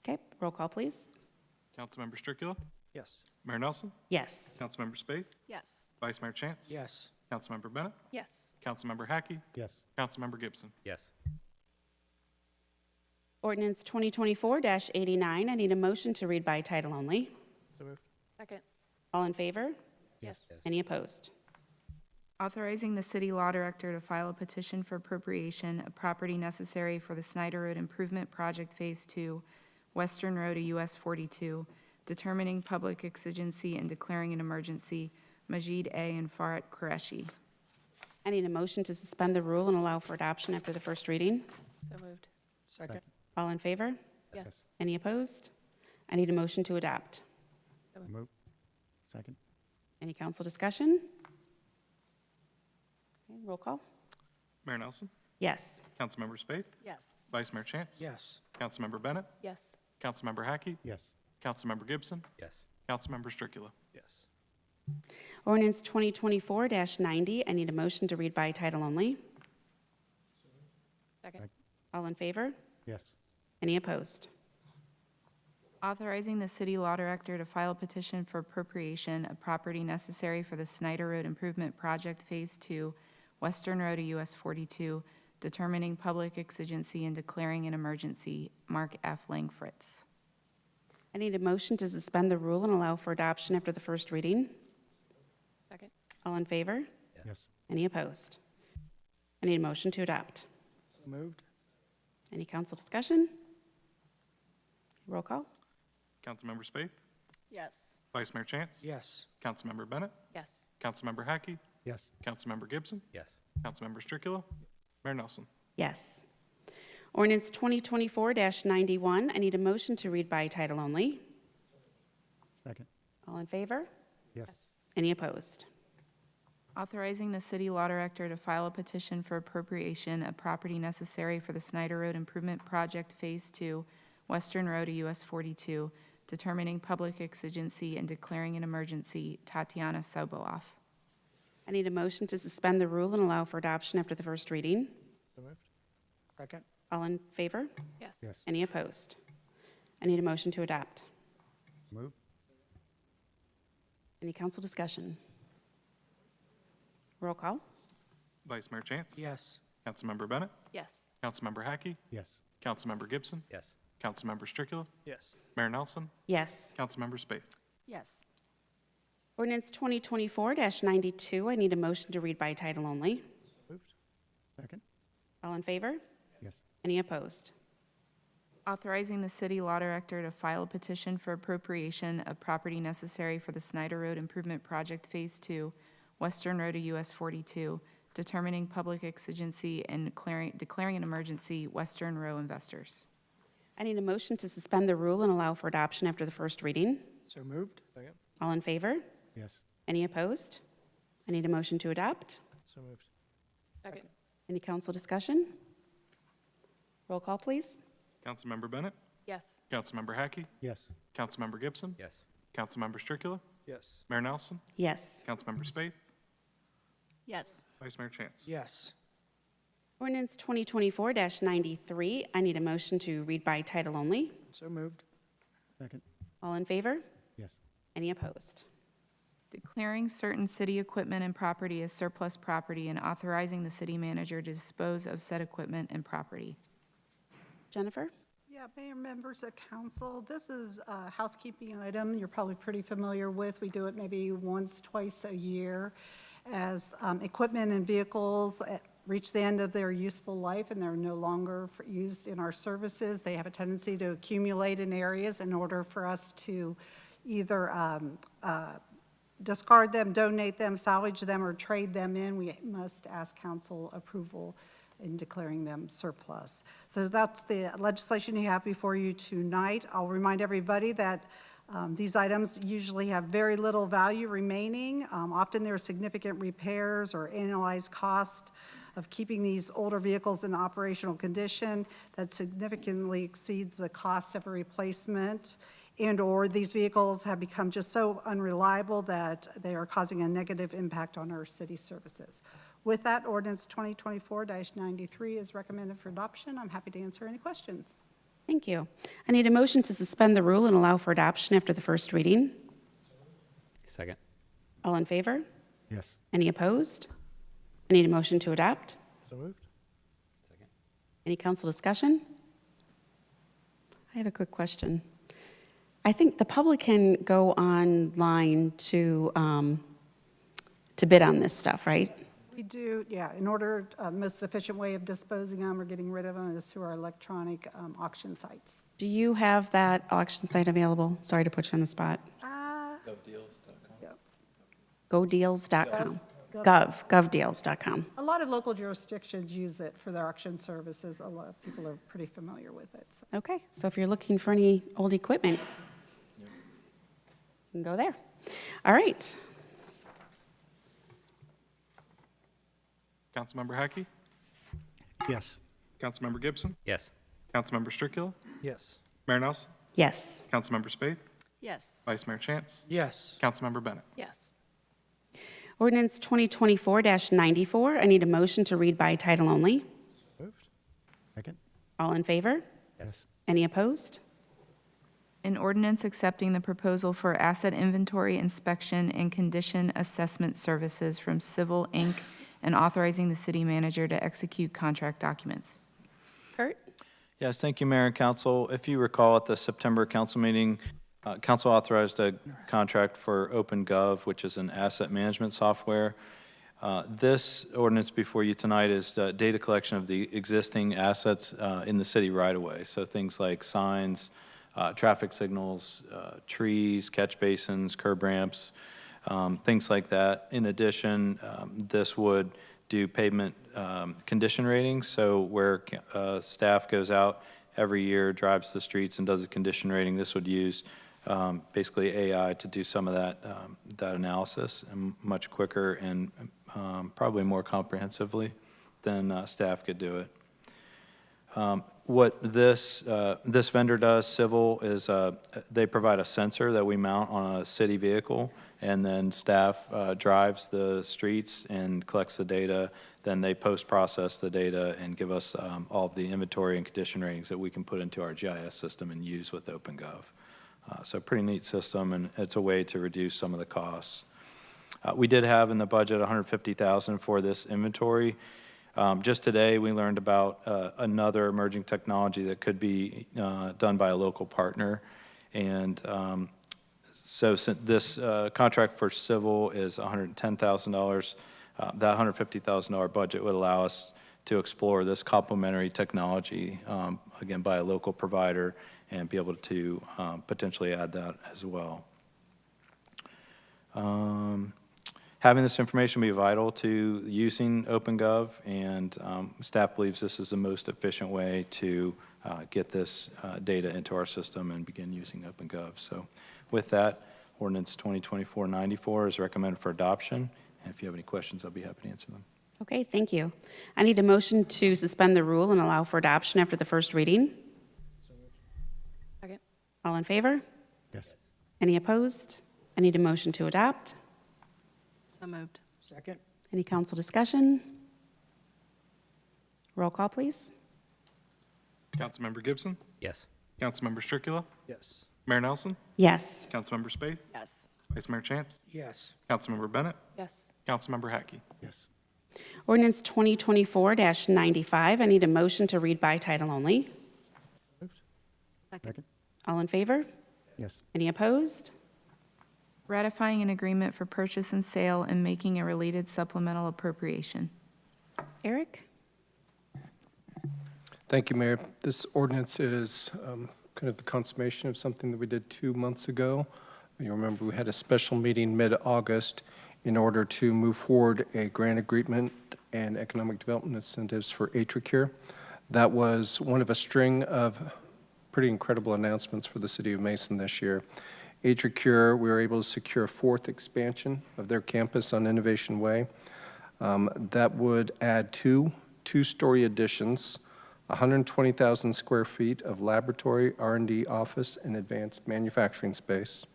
Okay, roll call, please. Councilmember Stricula, Yes. Mayor Nelson, Yes. Councilmember Spaeth, Yes. Vice Mayor Chance. Yes. Councilmember Bennett, Yes. Councilmember Hackey, Yes. Councilmember Gibson. Yes. Ordinance 2024-89. I need a motion to read by title only. So moved. Second. All in favor? Yes. Any opposed? Authorizing the city law director to file a petition for appropriation of property necessary for the Snyder Road Improvement Project Phase 2, Western Road to US 42, determining public exigency and declaring an emergency, Majid A. and Farat Qureshi. I need a motion to suspend the rule and allow for adoption after the first reading. So moved. Second. All in favor? Yes. Any opposed? I need a motion to adopt. Move. Second. Any council discussion? Okay, roll call. Mayor Nelson, Yes. Councilmember Spaeth, Yes. Vice Mayor Chance. Yes. Councilmember Bennett, Yes. Councilmember Hackey, Yes. Councilmember Gibson, Yes. Councilmember Stricula. Yes. Ordinance 2024-90, I need a motion to read by title only. Second. All in favor? Yes. Any opposed? Authorizing the city law director to file a petition for appropriation of property necessary for the Snyder Road Improvement Project Phase 2, Western Road to US 42, determining public exigency and declaring an emergency, Mark F. Langfritz. I need a motion to suspend the rule and allow for adoption after the first reading. Second. All in favor? Yes. Any opposed? I need a motion to adopt. Moved. Any council discussion? Roll call. Councilmember Spaeth, Yes. Vice Mayor Chance. Yes. Councilmember Bennett, Yes. Councilmember Hackey, Yes. Councilmember Gibson, Yes. Councilmember Stricula, Mayor Nelson. Yes. Ordinance 2024-91, I need a motion to read by title only. Second. All in favor? Yes. Any opposed? Authorizing the city law director to file a petition for appropriation of property necessary for the Snyder Road Improvement Project Phase 2, Western Road to US 42, determining public exigency and declaring an emergency, Tatiana Sobolov. I need a motion to suspend the rule and allow for adoption after the first reading. So moved. Second. All in favor? Yes. Yes. Any opposed? I need a motion to adopt. Move. Any council discussion? Roll call. Vice Mayor Chance. Yes. Councilmember Bennett, Yes. Councilmember Hackey, Yes. Councilmember Gibson, Yes. Councilmember Stricula, Yes. Mayor Nelson, Yes. Councilmember Spaeth. Yes. Ordinance 2024-92, I need a motion to read by title only. Moved. Second. All in favor? Yes. Any opposed? Authorizing the city law director to file a petition for appropriation of property necessary for the Snyder Road Improvement Project Phase 2, Western Road to US 42, determining public exigency and declaring an emergency, Western Row Investors. I need a motion to suspend the rule and allow for adoption after the first reading. So moved. Second. All in favor? Yes. Any opposed? I need a motion to adopt. So moved. Second. Any council discussion? Roll call, please. Councilmember Bennett, Yes. Councilmember Hackey, Yes. Councilmember Gibson, Yes. Councilmember Stricula, Yes. Mayor Nelson, Yes. Councilmember Spaeth, Yes. Vice Mayor Chance. Yes. Ordinance 2024-93, I need a motion to read by title only. So moved. Second. All in favor? Yes. Any opposed? Declaring certain city equipment and property as surplus property and authorizing the city manager to dispose of said equipment and property. Jennifer? Yeah, Mayor, members of council, this is a housekeeping item you're probably pretty familiar with. We do it maybe once, twice a year. As equipment and vehicles reach the end of their useful life and they're no longer used in our services, they have a tendency to accumulate in areas. In order for us to either discard them, donate them, salvage them, or trade them in, we must ask council approval in declaring them surplus. So that's the legislation you have before you tonight. I'll remind everybody that these items usually have very little value remaining. Often there are significant repairs or annualized cost of keeping these older vehicles in operational condition that significantly exceeds the cost of a replacement, and/or these vehicles have become just so unreliable that they are causing a negative impact on our city services. With that, ordinance 2024-93 is recommended for adoption. I'm happy to answer any questions. Thank you. I need a motion to suspend the rule and allow for adoption after the first reading. Second. All in favor? Yes. Any opposed? I need a motion to adopt. So moved. Second. Any council discussion? I have a quick question. I think the public can go online to bid on this stuff, right? We do, yeah, in order, most efficient way of disposing of them or getting rid of them is through our electronic auction sites. Do you have that auction site available? Sorry to put you on the spot. GoDeals.com. GovDeals.com. A lot of local jurisdictions use it for their auction services. A lot of people are pretty familiar with it. So. Okay, so if you're looking for any old equipment, you can go there. All right. Councilmember Hackey? Yes. Councilmember Gibson? Yes. Councilmember Stricula? Yes. Mayor Nelson? Yes. Councilmember Spaeth? Yes. Vice Mayor Chance? Yes. Councilmember Bennett? Yes. Ordinance 2024-94. I need a motion to read by title only. Moved. Second? All in favor? Yes. Any opposed? An ordinance accepting the proposal for asset inventory inspection and condition assessment services from Civil, Inc., and authorizing the city manager to execute contract documents. Kurt? Yes, thank you, Mayor and Council. If you recall, at the September council meeting, council authorized a contract for OpenGov, which is an asset management software. This ordinance before you tonight is data collection of the existing assets in the city right away. So things like signs, traffic signals, trees, catch basins, curb ramps, things like that. In addition, this would do pavement condition ratings. So where staff goes out every year, drives the streets and does a condition rating, this would use basically AI to do some of that, that analysis and much quicker and probably more comprehensively than staff could do it. What this vendor does, Civil, is they provide a sensor that we mount on a city vehicle, and then staff drives the streets and collects the data. Then they post-process the data and give us all of the inventory and condition ratings that we can put into our GIS system and use with OpenGov. So pretty neat system, and it's a way to reduce some of the costs. We did have in the budget $150,000 for this inventory. Just today, we learned about another emerging technology that could be done by a local partner. And so since this contract for Civil is $110,000, that $150,000 budget would allow us to explore this complementary technology, again, by a local provider, and be able to potentially add that as well. Having this information be vital to using OpenGov, and staff believes this is the most efficient way to get this data into our system and begin using OpenGov. So with that, ordinance 2024-94 is recommended for adoption, and if you have any questions, I'll be happy to answer them. Okay, thank you. I need a motion to suspend the rule and allow for adoption after the first reading. Second. All in favor? Yes. Any opposed? I need a motion to adopt. So moved. Second. Any council discussion? Roll call, please. Councilmember Gibson? Yes. Councilmember Stricula? Yes. Mayor Nelson? Yes. Councilmember Spaeth? Yes. Vice Mayor Chance? Yes. Councilmember Bennett? Yes. Councilmember Hackey? Yes. Ordinance 2024-95. I need a motion to read by title only. Moved. Second. All in favor? Yes. Any opposed? Ratifying an agreement for purchase and sale and making a related supplemental appropriation. Eric? Thank you, Mayor. This ordinance is kind of the consummation of something that we did 2 months ago. You remember we had a special meeting mid-August in order to move forward a grant agreement and economic development incentives for ADJOURN. That was one of a string of pretty incredible announcements for the city of Mason this year. ADJOURN, we were able to secure a 4th expansion of their campus on Innovation Way. That would add two-story additions, 120,000 square feet of laboratory, R&D office, and advanced manufacturing space.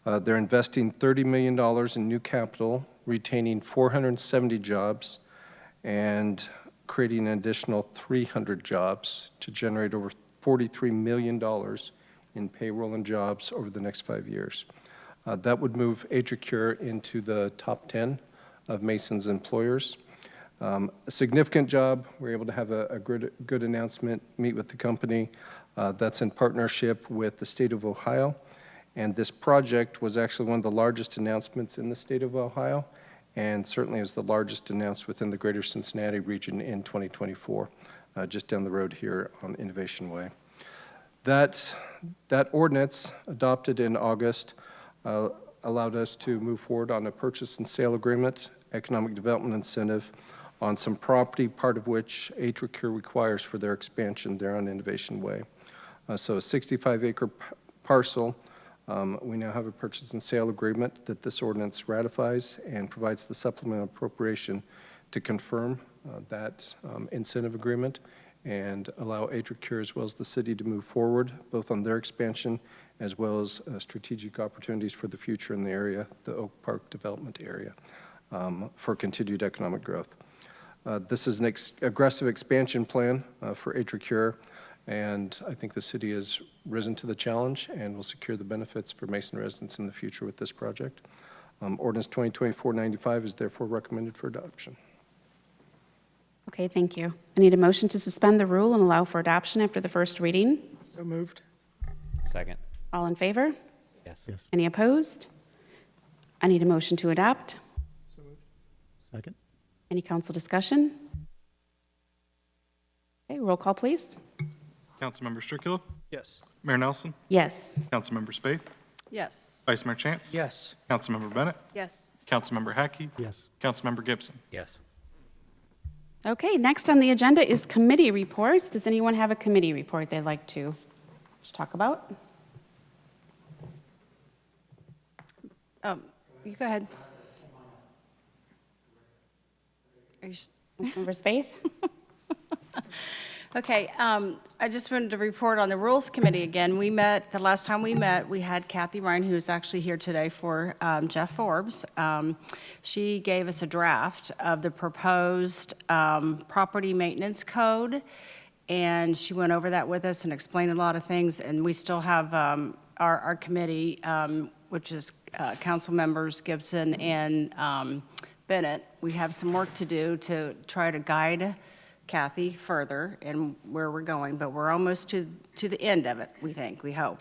They're investing $30 million in new capital, retaining 470 jobs, and creating an additional 300 jobs to generate over $43 million in payroll and jobs over the next 5 years. That would move ADJOURN into the top 10 of Mason's employers. A significant job. We're able to have a good announcement, meet with the company. That's in partnership with the state of Ohio. And this project was actually one of the largest announcements in the state of Ohio. and certainly is the largest announced within the greater Cincinnati region in 2024, just down the road here on Innovation Way. That ordinance, adopted in August, allowed us to move forward on a purchase and sale agreement, economic development incentive, on some property, part of which ADJOURN requires for their expansion there on Innovation Way. So a 65-acre parcel, we now have a purchase and sale agreement that this ordinance ratifies and provides the supplemental appropriation to confirm that incentive agreement and allow ADJOURN as well as the city to move forward, both on their expansion as well as strategic opportunities for the future in the area, the Oak Park development area, for continued economic growth. This is an aggressive expansion plan for ADJOURN, and I think the city has risen to the challenge and will secure the benefits for Mason residents in the future with this project. Ordinance 2024-95 is therefore recommended for adoption. Okay, thank you. I need a motion to suspend the rule and allow for adoption after the first reading. So moved. Second. All in favor? Yes. Yes. Any opposed? I need a motion to adopt. Second? Any council discussion? Okay, roll call, please. Councilmember Stricula? Yes. Mayor Nelson? Yes. Councilmember Spaeth? Yes. Vice Mayor Chance? Yes. Councilmember Bennett? Yes. Councilmember Hackey? Yes. Councilmember Gibson? Yes. Okay, next on the agenda is committee reports. Does anyone have a committee report they'd like to talk about? You go ahead. Councilmember Spaeth? Okay, I just wanted to report on the Rules Committee again. We met, the last time we met, we had Kathy Ryan, who's actually here today for Jeff Forbes. She gave us a draft of the proposed property maintenance code, and she went over that with us and explained a lot of things, and we still have our committee, which is council members Gibson and Bennett. We have some work to do to try to guide Kathy further in where we're going, but we're almost to the end of it, we think, we hope.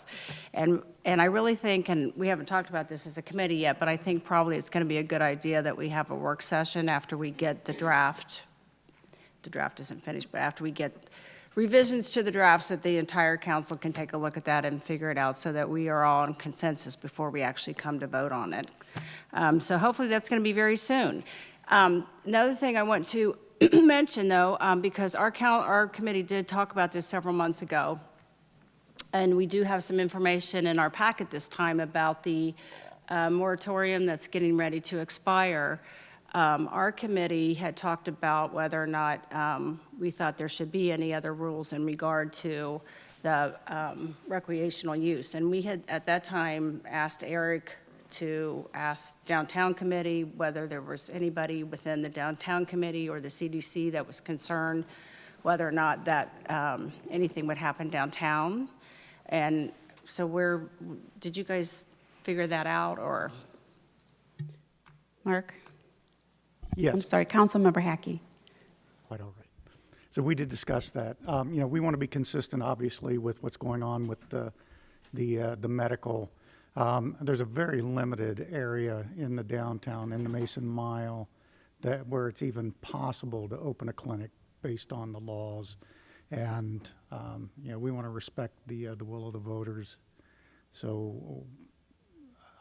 And I really think, and we haven't talked about this as a committee yet, but I think probably it's going to be a good idea that we have a work session after we get the draft. The draft isn't finished, but after we get revisions to the drafts, that the entire council can take a look at that and figure it out so that we are all in consensus before we actually come to vote on it. So hopefully that's going to be very soon. Another thing I want to mention, though, because our committee did talk about this several months ago, and we do have some information in our packet this time about the moratorium that's getting ready to expire. Our committee had talked about whether or not we thought there should be any other rules in regard to the recreational use. And we had, at that time, asked Eric to ask Downtown Committee whether there was anybody within the Downtown Committee or the CDC that was concerned whether or not that anything would happen downtown. And so did you guys figure that out, or? Mark? Yes. I'm sorry, Councilmember Hackey. Quite all right. So we did discuss that. We want to be consistent, obviously, with what's going on with the medical. There's a very limited area in the downtown, in the Mason Mile, where it's even possible to open a clinic based on the laws. And, we want to respect the will of the voters. So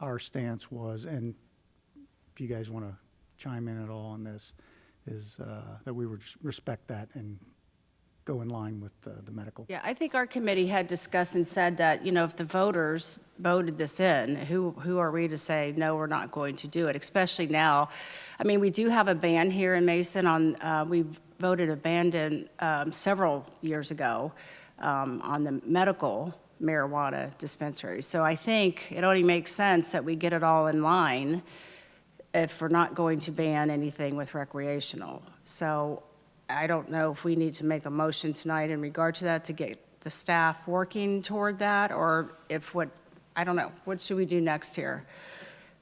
our stance was, and if you guys want to chime in at all on this, is that we would respect that and go in line with the medical. Yeah, I think our committee had discussed and said that, if the voters voted this in, who are we to say, no, we're not going to do it, especially now. I mean, we do have a ban here in Mason on, we voted a ban in several years ago on the medical marijuana dispensaries. So I think it only makes sense that we get it all in line if we're not going to ban anything with recreational. So I don't know if we need to make a motion tonight in regard to that to get the staff working toward that, or I don't know, what should we do next here?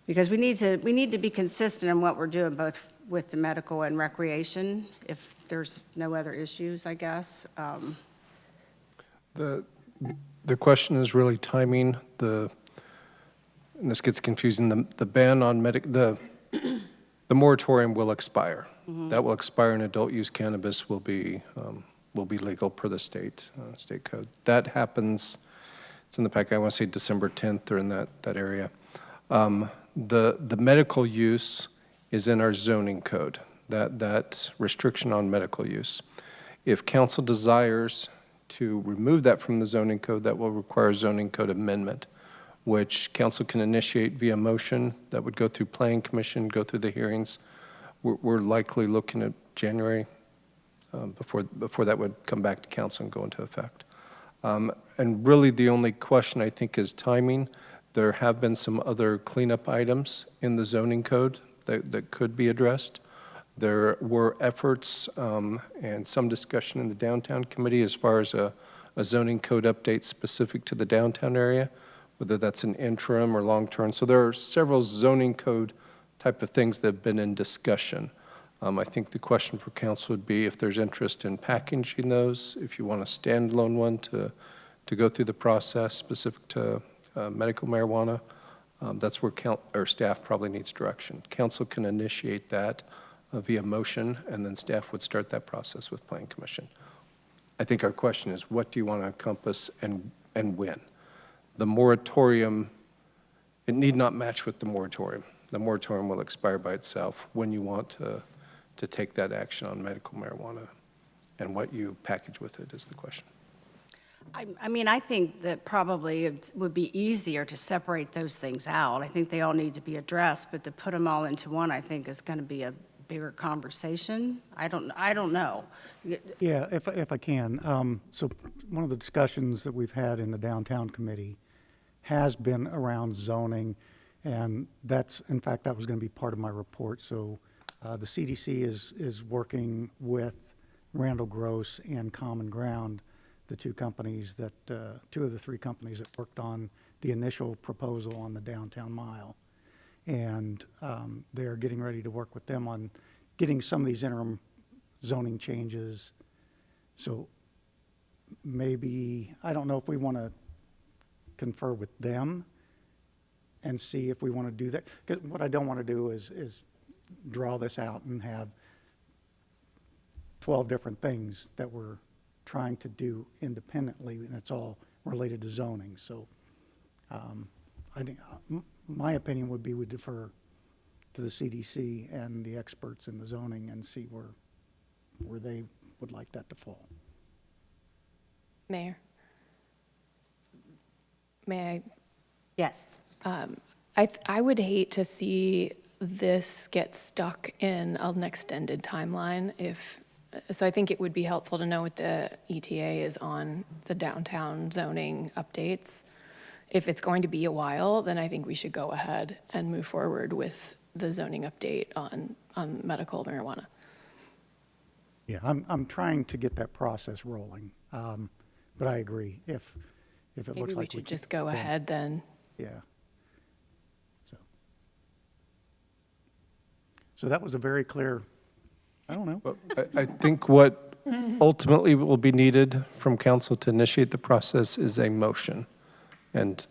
Because we need to be consistent in what we're doing, both with the medical and recreation, if there's no other issues, I guess. The question is really timing. And this gets confusing. The ban on the the moratorium will expire. That will expire, and adult use cannabis will be legal per the state code. That happens, it's in the packet, I want to say December 10th or in that area. The medical use is in our zoning code, that restriction on medical use. If council desires to remove that from the zoning code, that will require a zoning code amendment, which council can initiate via motion. That would go through planning commission, go through the hearings. We're likely looking at January before that would come back to council and go into effect. And really the only question I think is timing. There have been some other cleanup items in the zoning code that could be addressed. There were efforts and some discussion in the downtown committee as far as a zoning code update specific to the downtown area, whether that's an interim or long-term. So there are several zoning code type of things that have been in discussion. I think the question for council would be if there's interest in packaging those, if you want a standalone one to go through the process specific to medical marijuana. That's where staff probably needs direction. Council can initiate that via motion, and then staff would start that process with Planning Commission. I think our question is, what do you want to encompass and when? The moratorium, it need not match with the moratorium. The moratorium will expire by itself when you want to take that action on medical marijuana, and what you package with it is the question. I mean, I think that probably it would be easier to separate those things out. I think they all need to be addressed, but to put them all into one, I think is going to be a bigger conversation. I don't know. Yeah, if I can. So one of the discussions that we've had in the downtown committee has been around zoning, and in fact, that was going to be part of my report. So the CDC is working with Randall Gross and Common Ground, the two of the three companies that worked on the initial proposal on the downtown mile. And they're getting ready to work with them on getting some of these interim zoning changes. So maybe, I don't know if we want to confer with them and see if we want to do that. Because what I don't want to do is draw this out and have 12 different things that we're trying to do independently, and it's all related to zoning. So I think my opinion would be we defer to the CDC and the experts in the zoning and see where they would like that to fall. Mayor? May I? Yes. I would hate to see this get stuck in an extended timeline so I think it would be helpful to know what the ETA is on the downtown zoning updates. If it's going to be a while, then I think we should go ahead and move forward with the zoning update on medical marijuana. Yeah, I'm trying to get that process rolling, but I agree. If it looks like Maybe we should just go ahead then. Yeah. So that was a very clear, I don't know. Well, I think what ultimately will be needed from council to initiate the process is a motion. And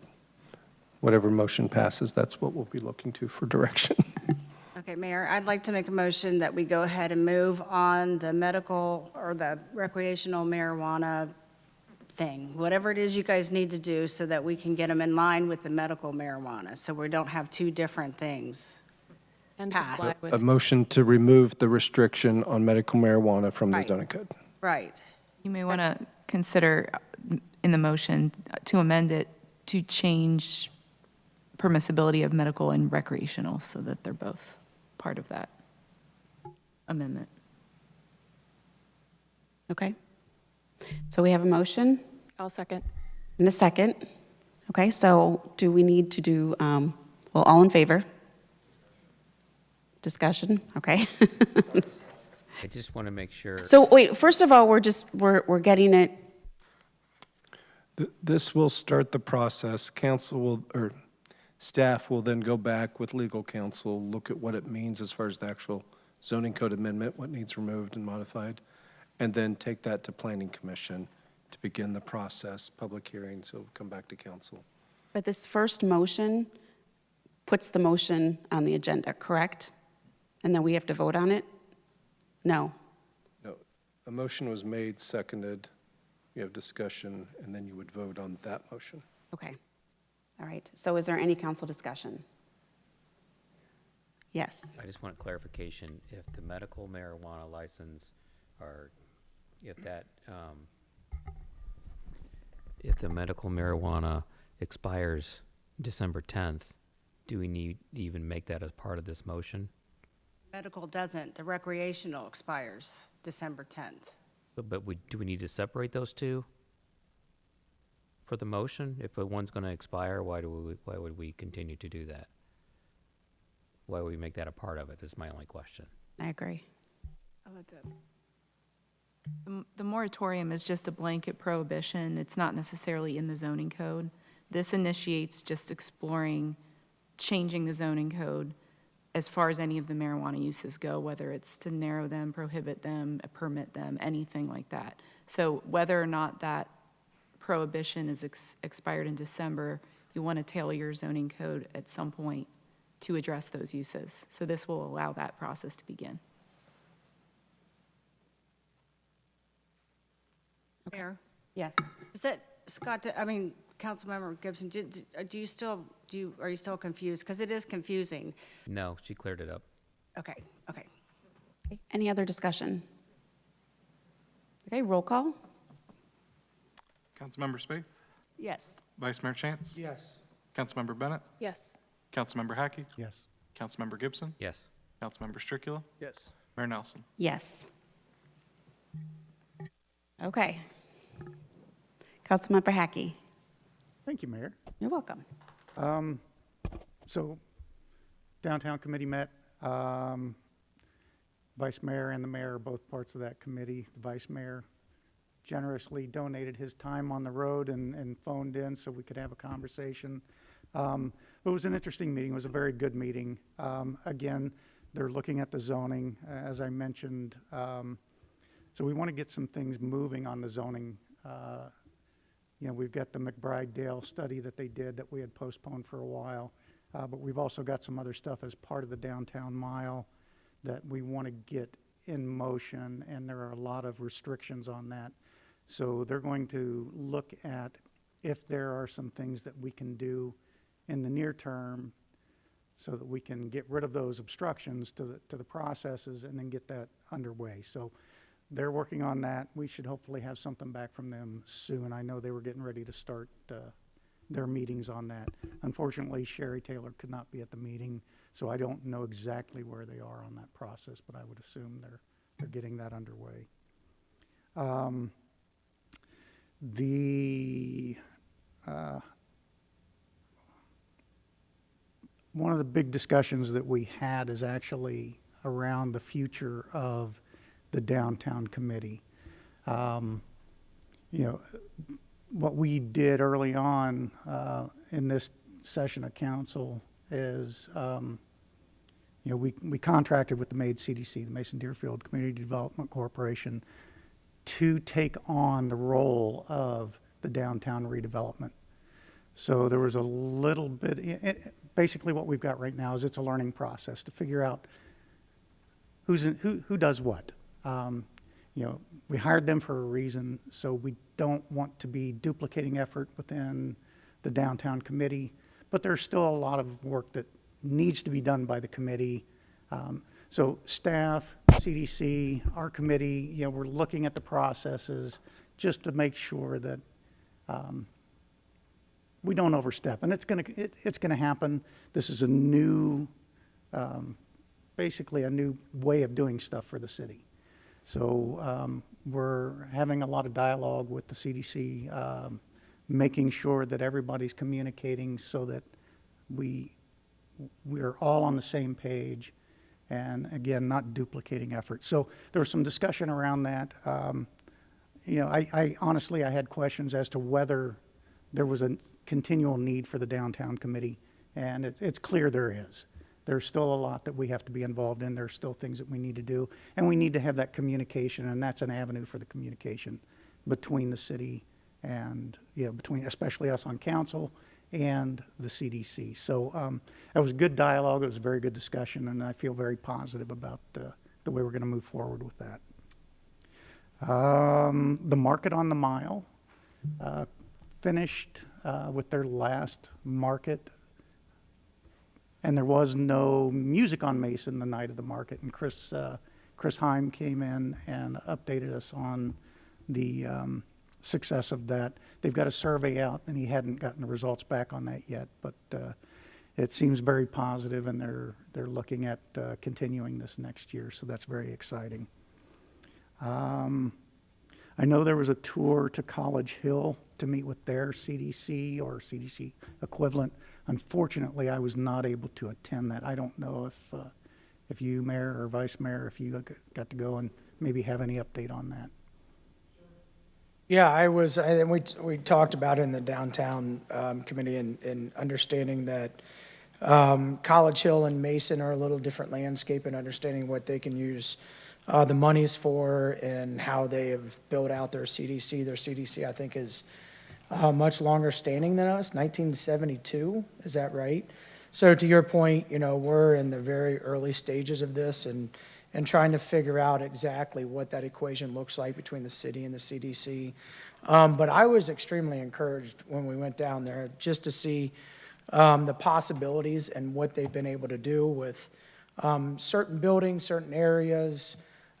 whatever motion passes, that's what we'll be looking to for direction. Okay, Mayor, I'd like to make a motion that we go ahead and move on the medical or the recreational marijuana thing, whatever it is you guys need to do so that we can get them in line with the medical marijuana, so we don't have two different things. And Pass. comply A with, motion to remove the restriction on medical marijuana from the Right. zoning code. Right. you may want to consider in the motion to amend it to change permissibility of medical and recreational so that they're both part of that amendment. Okay. So we have a motion I'll second. and a second. Okay, so do we need to do, well, all in favor? Discussion, okay. I just want to make sure. So wait, first of all, we're getting it, This will start the process. Council will, or staff will then go back with legal counsel, look at what it means as far as the actual zoning code amendment, what needs removed and modified, and then take that to Planning Commission to begin the process, public hearing, so it'll come back to council. but this first motion puts the motion on the agenda, correct? And then we have to vote on it? No. No, a motion was made, seconded, you have discussion, and then you would vote on that motion. Okay. All right. So is there any council discussion? Yes. I just want clarification, if the medical marijuana license or if that, if the medical marijuana expires December 10th, do we need to even make that as part of this motion? Medical doesn't, the recreational expires December 10th. But do we need to separate those two for the motion? If one's going to expire, why would we continue to do that? Why would we make that a part of it, is my only question. I agree. I'll let Deb. The moratorium is just a blanket prohibition. It's not necessarily in the zoning code. This initiates just exploring changing the zoning code as far as any of the marijuana uses go, whether it's to narrow them, prohibit them, permit them, anything like that. So whether or not that prohibition is expired in December, you want to tailor your zoning code at some point to address those uses. So this will allow that process to begin. Mayor? Yes. Is that, Scott, I mean, Councilmember Gibson, are you still confused? Because it is confusing. No, she cleared it up. Okay. Any other discussion? Okay, roll call? Councilmember Spaeth? Yes. Vice Mayor Chance? Yes. Councilmember Bennett? Yes. Councilmember Hackey? Yes. Councilmember Gibson? Yes. Councilmember Stricula? Yes. Mayor Nelson? Yes. Okay. Councilmember Hackey? Thank you, Mayor. You're welcome. So downtown committee met. Vice Mayor and the mayor are both parts of that committee. The Vice Mayor generously donated his time on the road and phoned in so we could have a conversation. It was an interesting meeting. It was a very good meeting. Again, they're looking at the zoning, as I mentioned. So we want to get some things moving on the zoning. You know, we've got the McBride-Dale study that they did that we had postponed for a while. But we've also got some other stuff as part of the downtown mile that we want to get in motion, and there are a lot of restrictions on that. So they're going to look at if there are some things that we can do in the near term so that we can get rid of those obstructions to the processes and then get that underway. So they're working on that. We should hopefully have something back from them soon. I know they were getting ready to start their meetings on that. Unfortunately, Sherry Taylor could not be at the meeting, so I don't know exactly where they are on that process, but I would assume they're getting that underway. One of the big discussions that we had is actually around the future of the downtown committee. You know, what we did early on in this session of council is, you know, we contracted with the MAID CDC, the Mason Deerfield Community Development Corporation, to take on the role of the downtown redevelopment. So there was a little bit, basically what we've got right now is it's a learning process to figure out who does what. You know, we hired them for a reason, so we don't want to be duplicating effort within the downtown committee, but there's still a lot of work that needs to be done by the committee. So staff, CDC, our committee, you know, we're looking at the processes just to make sure that we don't overstep, and it's gonna happen. This is a new, basically a new way of doing stuff for the city. So we're having a lot of dialogue with the CDC, making sure that everybody's communicating so that we're all on the same page, and again, not duplicating efforts. So there was some discussion around that. You know, I honestly, I had questions as to whether there was a continual need for the downtown committee, and it's clear there is. There's still a lot that we have to be involved in. There's still things that we need to do, and we need to have that communication, and that's an avenue for the communication between the city and, you know, between especially us on council and the CDC. So that was good dialogue. It was a very good discussion, and I feel very positive about the way we're going to move forward with that. The Market on the Mile finished with their last market, and there was no music on Mason the night of the market. And Chris Heim came in and updated us on the success of that. They've got a survey out, and he hadn't gotten the results back on that yet, but it seems very positive, and they're looking at continuing this next year, so that's very exciting. I know there was a tour to College Hill to meet with their CDC or CDC equivalent. Unfortunately, I was not able to attend that. I don't know if you, Mayor or Vice Mayor, if you got to go and maybe have any update on that. Yeah, and we talked about it in the downtown committee and understanding that College Hill and Mason are a little different landscape, and understanding what they can use the monies for and how they have built out their CDC. Their CDC, I think, is much longer standing than us, 1972, is that right? So to your point, we're in the very early stages of this and trying to figure out exactly what that equation looks like between the city and the CDC. But I was extremely encouraged when we went down there just to see the possibilities and what they've been able to do with certain buildings, certain areas,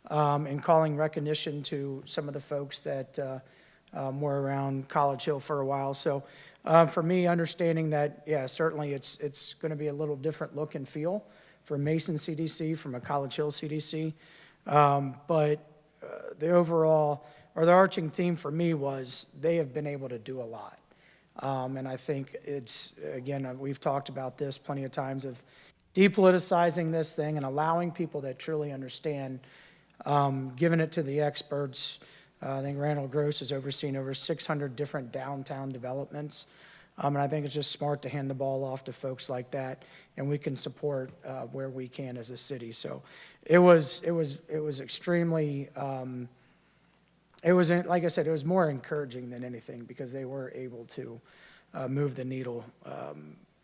and calling recognition to some of the folks that were around College Hill for a while. So for me, understanding that, yeah, certainly it's going to be a little different look and feel for Mason CDC from a College Hill CDC. But the overall, or the arching theme for me was they have been able to do a lot. And I think it's, again, we've talked about this plenty of times, of depoliticizing this thing and allowing people that truly understand, giving it to the experts. I think Randall Gross has overseen over 600 different downtown developments. And I think it's just smart to hand the ball off to folks like that, and we can support where we can as a city. So it was extremely, it was, like I said, it was more encouraging than anything, because they were able to move the needle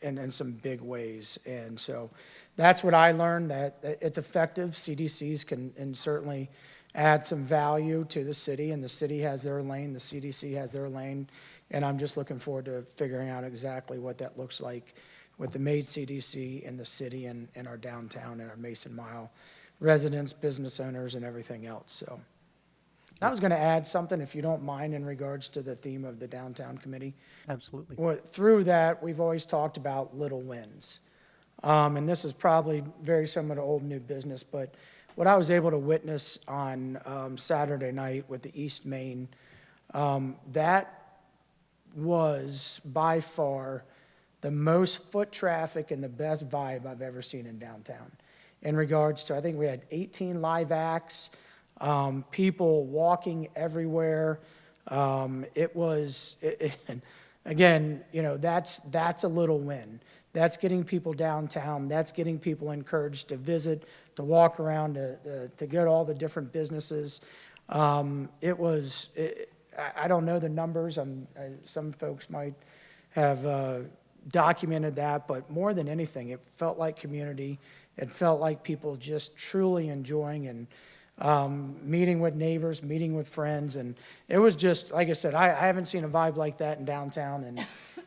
in some big ways. And so that's what I learned, that it's effective. CDCs can certainly add some value to the city, and the city has their lane, the CDC has their lane. And I'm just looking forward to figuring out exactly what that looks like with the MAID CDC and the city and our downtown and our Mason Mile residents, business owners, and everything else. So I was going to add something, if you don't mind, in regards to the theme of the downtown committee. Absolutely. Well, through that, we've always talked about little wins. And this is probably very similar to old new business, but what I was able to witness on Saturday night with the East Main, that was by far the most foot traffic and the best vibe I've ever seen in downtown. In regards to, I think we had 18 live acts, people walking everywhere. It was, again, that's a little win. That's getting people downtown. That's getting people encouraged to visit, to walk around, to get all the different businesses. I don't know the numbers. Some folks might have documented that, but more than anything, it felt like community. It felt like people just truly enjoying and meeting with neighbors, meeting with friends. And it was just, like I said, I haven't seen a vibe like that in downtown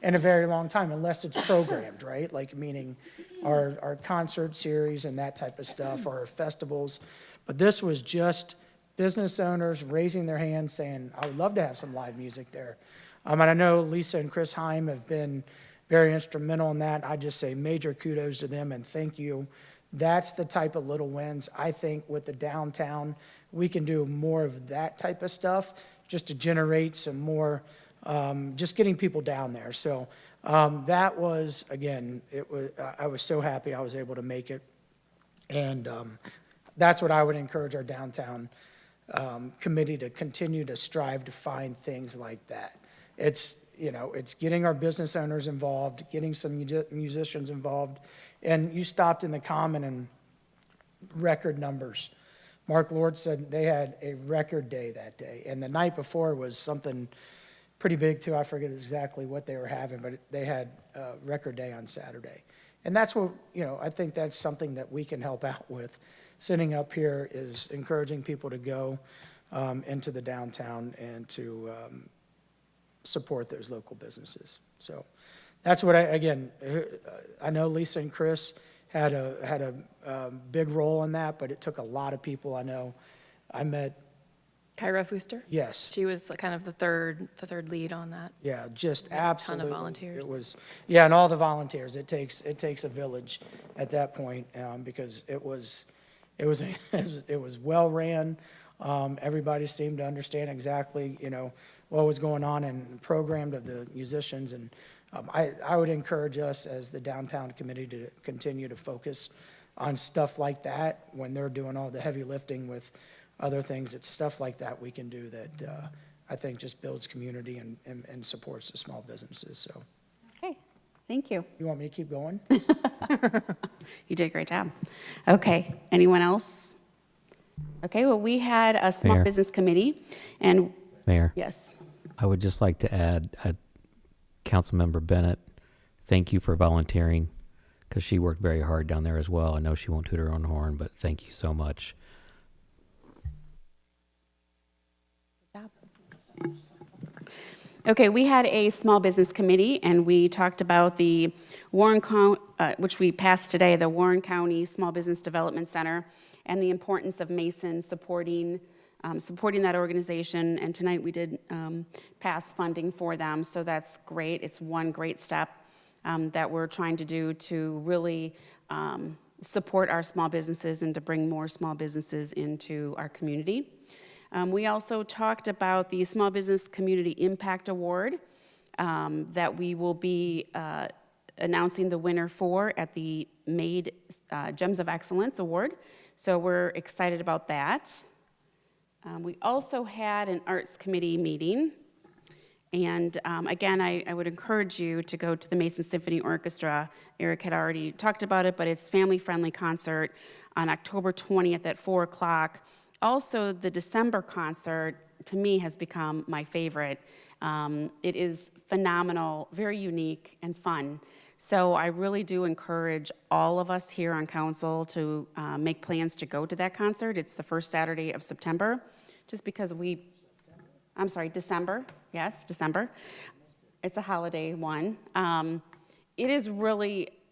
in a very long time, unless it's programmed, right? Like, meaning our concert series and that type of stuff, or our festivals. But this was just business owners raising their hands saying, I would love to have some live music there. And I know Lisa and Chris Heim have been very instrumental in that. I just say major kudos to them and thank you. That's the type of little wins. I think with the downtown, we can do more of that type of stuff just to generate some more, just getting people down there. So that was, again, I was so happy I was able to make it. And that's what I would encourage our downtown committee to continue to strive to find things like that. It's getting our business owners involved, getting some musicians involved. And you stopped in the Common and record numbers. Mark Lord said they had a record day that day. And the night before was something pretty big too. I forget exactly what they were having, but they had a record day on Saturday. And that's what, I think that's something that we can help out with. Sitting up here is encouraging people to go into the downtown and to support those local businesses. So that's what I know Lisa and Chris had a big role in that, but it took a lot of people. I know I met Kyra Fooster? Yes. She was kind of the third lead on that. Yeah, just A ton absolutely. of volunteers. It was, yeah, and all the volunteers. It takes a village at that point because it was well ran. Everybody seemed to understand exactly, what was going on and programmed of the musicians. And I would encourage us as the downtown committee to continue to focus on stuff like that when they're doing all the heavy lifting with other things. It's stuff like that we can do that I think just builds community and supports the small businesses. So Okay, thank you. you want me to keep going? You did a great job. Okay, anyone else? Okay, well, we had a small Mayor. business committee, and Mayor, yes. I would just like to add, Councilmember Bennett, thank you for volunteering, because she worked very hard down there as well. I know she won't toot her own horn, but thank you so much. Okay, we had a small business committee, and we talked about the Warren County, which we passed today, the Warren County Small Business Development Center, and the importance of Mason supporting that organization. And tonight we did pass funding for them, so that's great. It's one great step that we're trying to do to really support our small businesses and to bring more small businesses into our community. We also talked about the Small Business Community Impact Award that we will be announcing the winner for at the MADE Gems of Excellence Award. So we're excited about that. We also had an Arts Committee meeting. And again, I would encourage you to go to the Mason Symphony Orchestra. Eric had already talked about it, but it's family-friendly concert on October 20th at 4 o'clock. Also, the December concert, to me, has become my favorite. It is phenomenal, very unique, and fun. So I really do encourage all of us here on council to make plans to go to that concert. It's the first Saturday of September, just because December. Yes, December. It's a holiday one.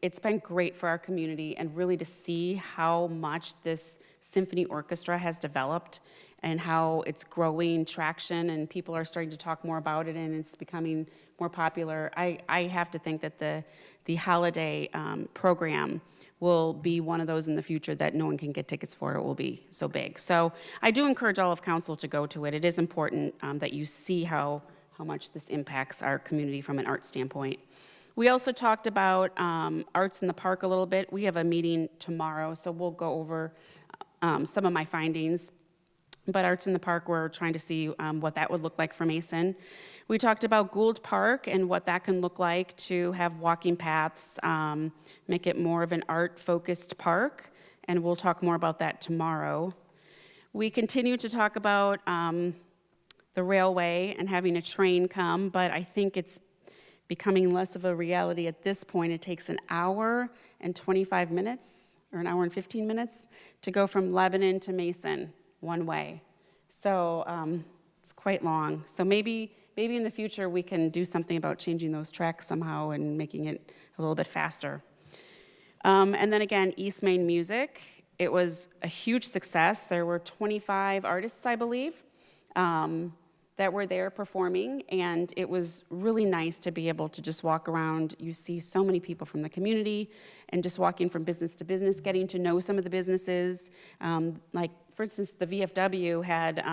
It's been great for our community, and really to see how much this symphony orchestra has developed and how it's growing traction and people are starting to talk more about it and it's becoming more popular. I have to think that the holiday program will be one of those in the future that no one can get tickets for. It will be so big. So I do encourage all of council to go to it. It is important that you see how much this impacts our community from an art standpoint. We also talked about Arts in the Park a little bit. We have a meeting tomorrow, so we'll go over some of my findings. But Arts in the Park, we're trying to see what that would look like for Mason. We talked about Gould Park and what that can look like to have walking paths, make it more of an art-focused park, and we'll talk more about that tomorrow. We continue to talk about the railway and having a train come, but I think it's becoming less of a reality at this point. It takes an hour and 25 minutes, or an hour and 15 minutes, to go from Lebanon to Mason one way. So it's quite long. So maybe in the future we can do something about changing those tracks somehow and making it a little bit faster. And then again, East Main Music. It was a huge success. There were 25 artists, I believe, that were there performing, and it was really nice to be able to just walk around. You see so many people from the community, and just walking from business to business, getting to know some of the businesses. Like, for instance, the VFW had,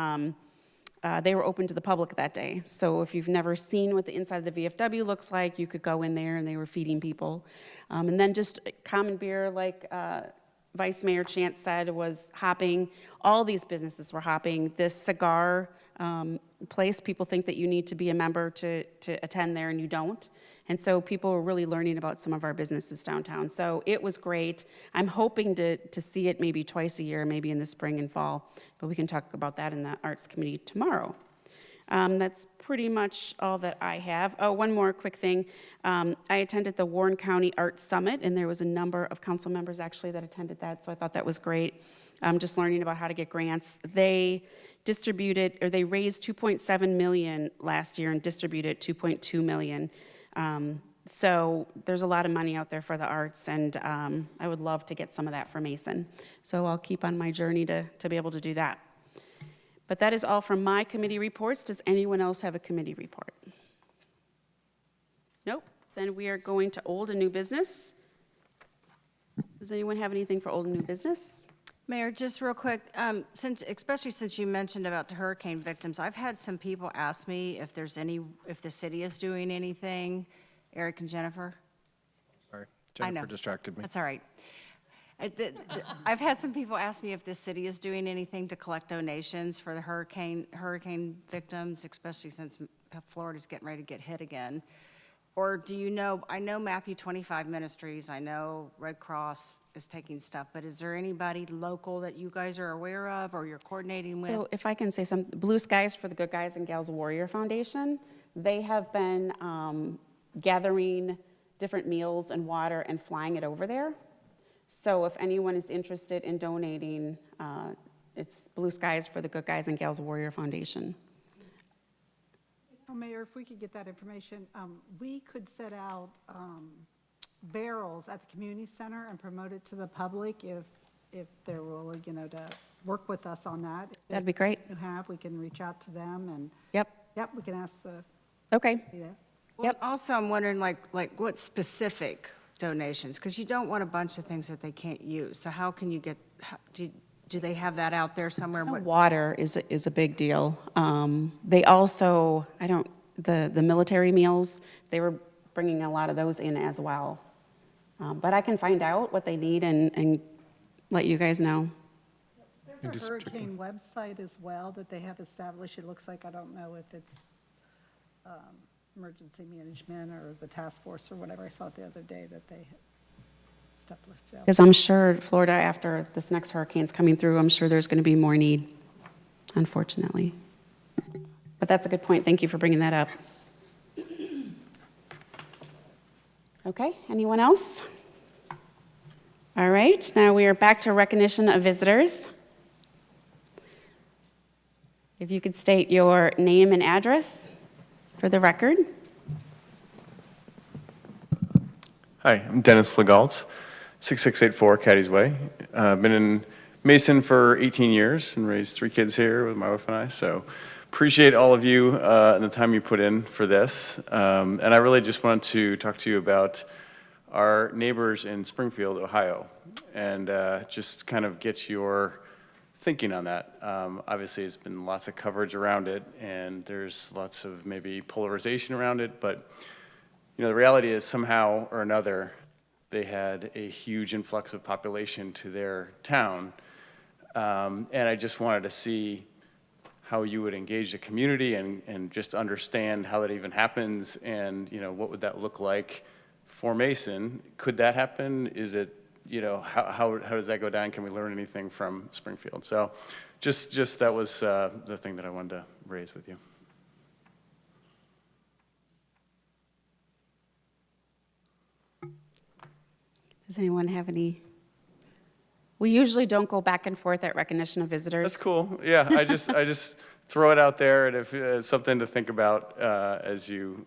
they were open to the public that day. So if you've never seen what the inside of the VFW looks like, you could go in there, and they were feeding people. And then just common beer, like Vice Mayor Chance said, was hopping. All these businesses were hopping. This cigar place, people think that you need to be a member to attend there, and you don't. And so people were really learning about some of our businesses downtown. So it was great. I'm hoping to see it maybe twice a year, maybe in the spring and fall, but we can talk about that in the Arts Committee tomorrow. That's pretty much all that I have. Oh, one more quick thing. I attended the Warren County Arts Summit, and there was a number of council members actually that attended that, so I thought that was great. Just learning about how to get grants. They raised $2.7 million last year and distributed $2.2 million. So there's a lot of money out there for the arts, and I would love to get some of that for Mason. So I'll keep on my journey to be able to do that. But that is all from my committee reports. Does anyone else have a committee report? Nope. Then we are going to old and new business. Does anyone have anything for old and new business? Mayor, just real quick, especially since you mentioned about the hurricane victims, I've had some people ask me if the city is doing anything. Eric and Jennifer? Sorry, I know. Jennifer distracted me. That's all right. I've had some people ask me if the city is doing anything to collect donations for the hurricane victims, especially since Florida's getting ready to get hit again. Or do you know, I know Matthew 25 Ministries, I know Red Cross is taking stuff, but is there anybody local that you guys are aware of or you're coordinating with? So if I can say something, Blue Skies for the Good Guys and Gals Warrior Foundation, they have been gathering different meals and water and flying it over there. So if anyone is interested in donating, it's Blue Skies for the Good Guys and Gals Warrior Foundation. Well, Mayor, if we could get that information, we could set out barrels at the community center and promote it to the public if they're willing, to work with us on that. If That'd be great. we can reach out to them and. Yep. Yep, we can ask the. Okay. Yeah. Well, also, I'm wondering, like what specific donations? Because you don't want a bunch of things that they can't use. So how can you get, do they have that out there somewhere? Water is a big deal. They also, the military meals, they were bringing a lot of those in as well. But I can find out what they need and let you guys know. There's a hurricane website as well that they have established. It looks like, I don't know if it's emergency management or the task force or whatever. I saw it the other day that they had stuff listed out. Because I'm sure Florida, after this next hurricane's coming through, I'm sure there's going to be more need, unfortunately. But that's a good point. Thank you for bringing that up. Okay, anyone else? All right, now we are back to recognition of visitors. If you could state your name and address for the record. Hi, I'm Dennis Legalt, 6684 Caddy's Way. I've been in Mason for 18 years and raised 3 kids here with my wife and I, so appreciate all of you and the time you put in for this. And I really just wanted to talk to you about our neighbors in Springfield, Ohio, and just kind of get your thinking on that. Obviously, there's been lots of coverage around it, and there's lots of maybe polarization around it, but the reality is somehow or another, they had a huge influx of population to their town, and I just wanted to see how you would engage the community and just understand how that even happens, and what would that look like for Mason? Could that happen? Is it, how does that go down? Can we learn anything from Springfield? So just that was the thing that I wanted to raise with you. Does anyone have any? We usually don't go back and forth at recognition of visitors. That's cool. Yeah, I just throw it out there, and if it's something to think about as you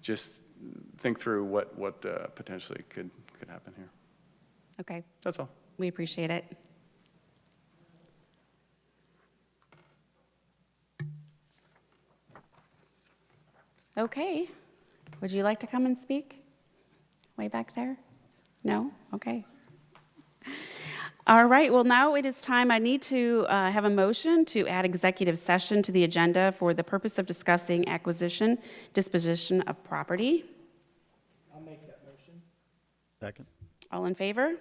just think through what potentially could happen here. Okay. That's all. We appreciate it. Okay. Would you like to come and speak? Way back there? No? Okay. All right, well, now it is time. I need to have a motion to add executive session to the agenda for the purpose of discussing acquisition, disposition of property. I'll make that motion. Second. All in favor?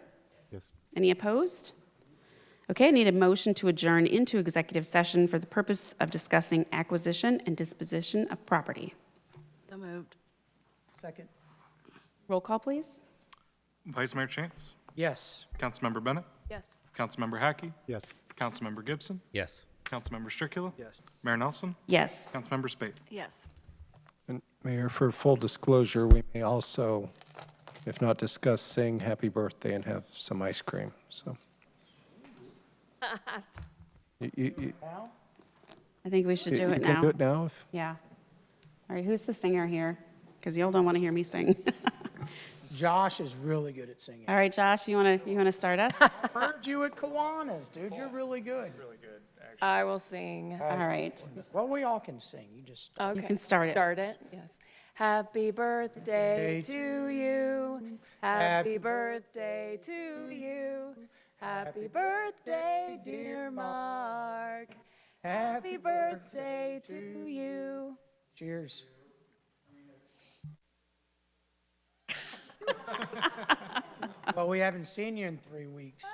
Yes. Any opposed? Okay, I need a motion to adjourn into executive session for the purpose of discussing acquisition and disposition of property. So moved. Second. Roll call, please. Vice Mayor Chance, Yes. Councilmember Bennett, Yes. Councilmember Hackey, Yes. Councilmember Gibson, Yes. Councilmember Stricula? Yes. Mayor Nelson? Yes. Councilmember Spade? Yes. And Mayor, for full disclosure, we may also, if not discuss, sing happy birthday and have some ice cream, so. You I think we should do it can now. do it now? Yeah. All right, who's the singer here? Because y'all don't want to hear me sing. Josh is really good at singing. All right, Josh, you want to start us? Heard you at Kiwanis, dude. You're really good. I will sing. All right. Well, we all can sing. You just. Okay. You can start it. Start it, yes. Happy birthday to you. Happy birthday to you. Happy birthday, dear Mark. Happy birthday to you. Cheers. Well, we haven't seen you in 3 weeks.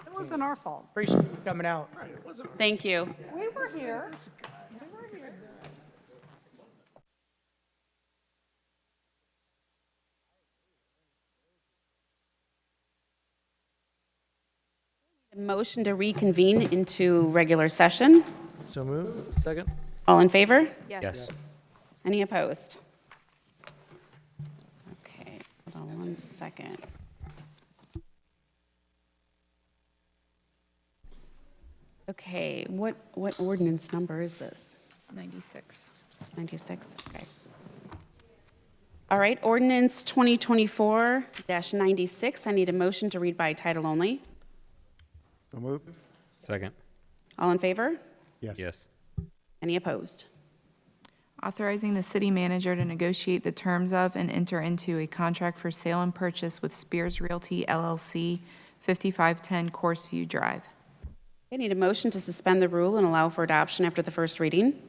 It wasn't our fault. Appreciate you coming out. Thank you. We were here. Motion to reconvene into regular session. So moved. Second? All in favor? Yes. Any opposed? Okay, hold on 1 second. Okay, what ordinance number is this? 96. 96, okay. All right, ordinance 2024-96. I need a motion to read by title only. So moved? Second? All in favor? Yes. Yes. Any opposed? Authorizing the city manager to negotiate the terms of and enter into a contract for sale and purchase with Spears Realty LLC, 5510 Course View Drive. I need a motion to suspend the rule and allow for adoption after the first reading.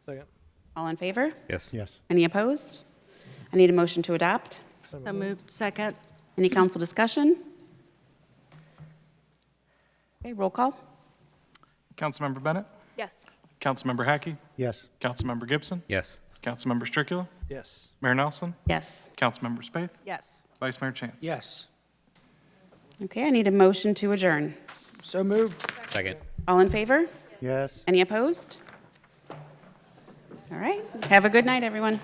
Second? All in favor? Yes. Yes. Any opposed? I need a motion to adopt. So moved. Second. Any council discussion? Okay, roll call. Councilmember Bennett? Yes. Councilmember Hackey? Yes. Councilmember Gibson? Yes. Councilmember Stricula? Yes. Mayor Nelson? Yes. Councilmember Spade? Yes. Vice Mayor Chance? Yes. Okay, I need a motion to adjourn. So moved. Second? All in favor? Yes. Any opposed? All right, have a good night, everyone.